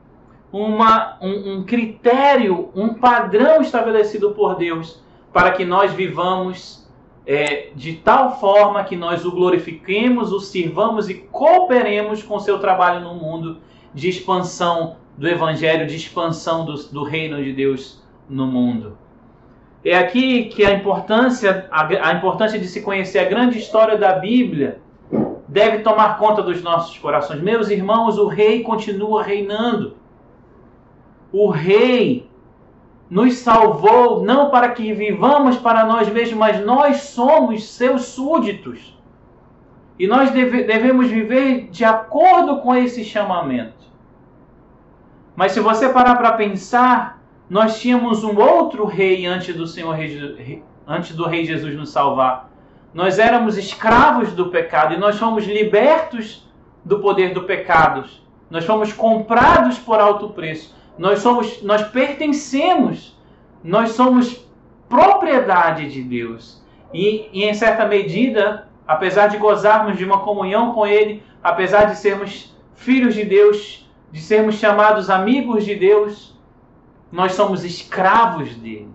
um critério, um padrão estabelecido por Deus para que nós vivamos de tal forma que nós o glorifiquemos, o sirvamos e cooperemos com o seu trabalho no mundo de expansão do Evangelho, de expansão do reino de Deus no mundo. É aqui que a importância de se conhecer a grande história da Bíblia deve tomar conta dos nossos corações. Meus irmãos, o Rei continua reinando. O Rei nos salvou não para que vivamos para nós mesmos, mas nós somos seus súditos. E nós devemos viver de acordo com esse chamamento. Mas se você parar para pensar, nós tínhamos um outro rei antes do Rei Jesus nos salvar. Nós éramos escravos do pecado e nós fomos libertos do poder do pecado. Nós fomos comprados por alto preço. Nós pertencemos, nós somos propriedade de Deus. E em certa medida, apesar de gozarmos de uma comunhão com Ele, apesar de sermos filhos de Deus, de sermos chamados amigos de Deus, nós somos escravos dele.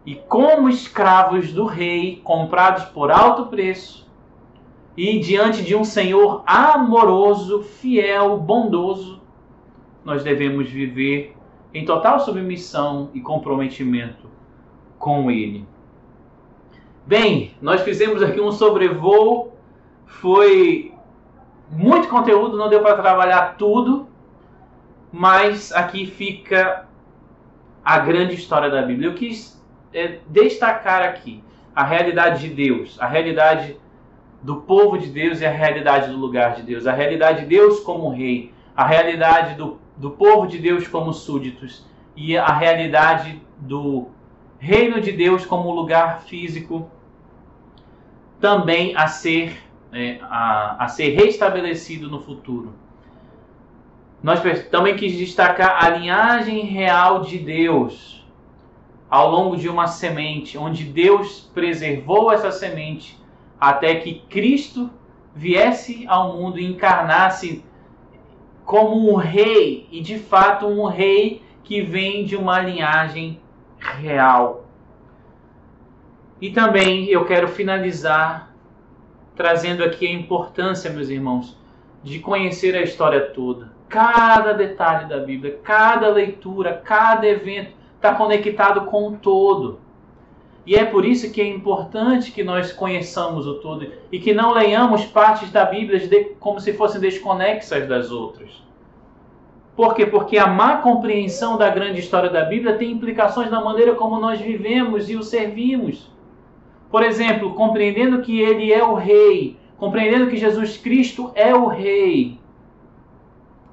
E como escravos do Rei, comprados por alto preço, e diante de um Senhor amoroso, fiel, bondoso, nós devemos viver em total submissão e comprometimento com Ele. Bem, nós fizemos aqui um sobrevoo, foi muito conteúdo, não deu para trabalhar tudo, mas aqui fica a grande história da Bíblia. Eu quis destacar aqui a realidade de Deus, a realidade do povo de Deus e a realidade do lugar de Deus, a realidade de Deus como rei, a realidade do povo de Deus como súditos e a realidade do reino de Deus como lugar físico também a ser restabelecido no futuro. Nós também quis destacar a linhagem real de Deus ao longo de uma semente, onde Deus preservou essa semente até que Cristo viesse ao mundo e encarnasse como um rei, e de fato um rei que vem de uma linhagem real. E também eu quero finalizar trazendo aqui a importância, meus irmãos, de conhecer a história toda. Cada detalhe da Bíblia, cada leitura, cada evento está conectado com o todo. E é por isso que é importante que nós conheçamos o todo e que não leiamos partes da Bíblia como se fossem desconexas das outras. Por quê? Porque a má compreensão da grande história da Bíblia tem implicações na maneira como nós vivemos e o servimos. Por exemplo, compreendendo que Ele é o Rei, compreendendo que Jesus Cristo é o Rei,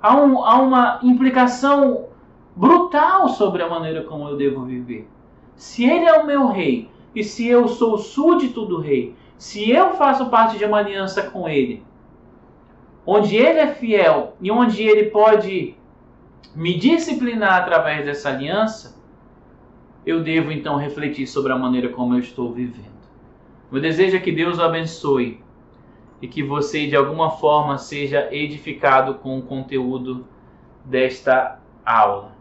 há uma implicação brutal sobre a maneira como eu devo viver. Se Ele é o meu Rei, e se eu sou súdito do Rei, se eu faço parte de uma aliança com Ele, onde Ele é fiel e onde Ele pode me disciplinar através dessa aliança, eu devo então refletir sobre a maneira como eu estou vivendo. Meu desejo é que Deus o abençoe e que você de alguma forma seja edificado com o conteúdo desta aula.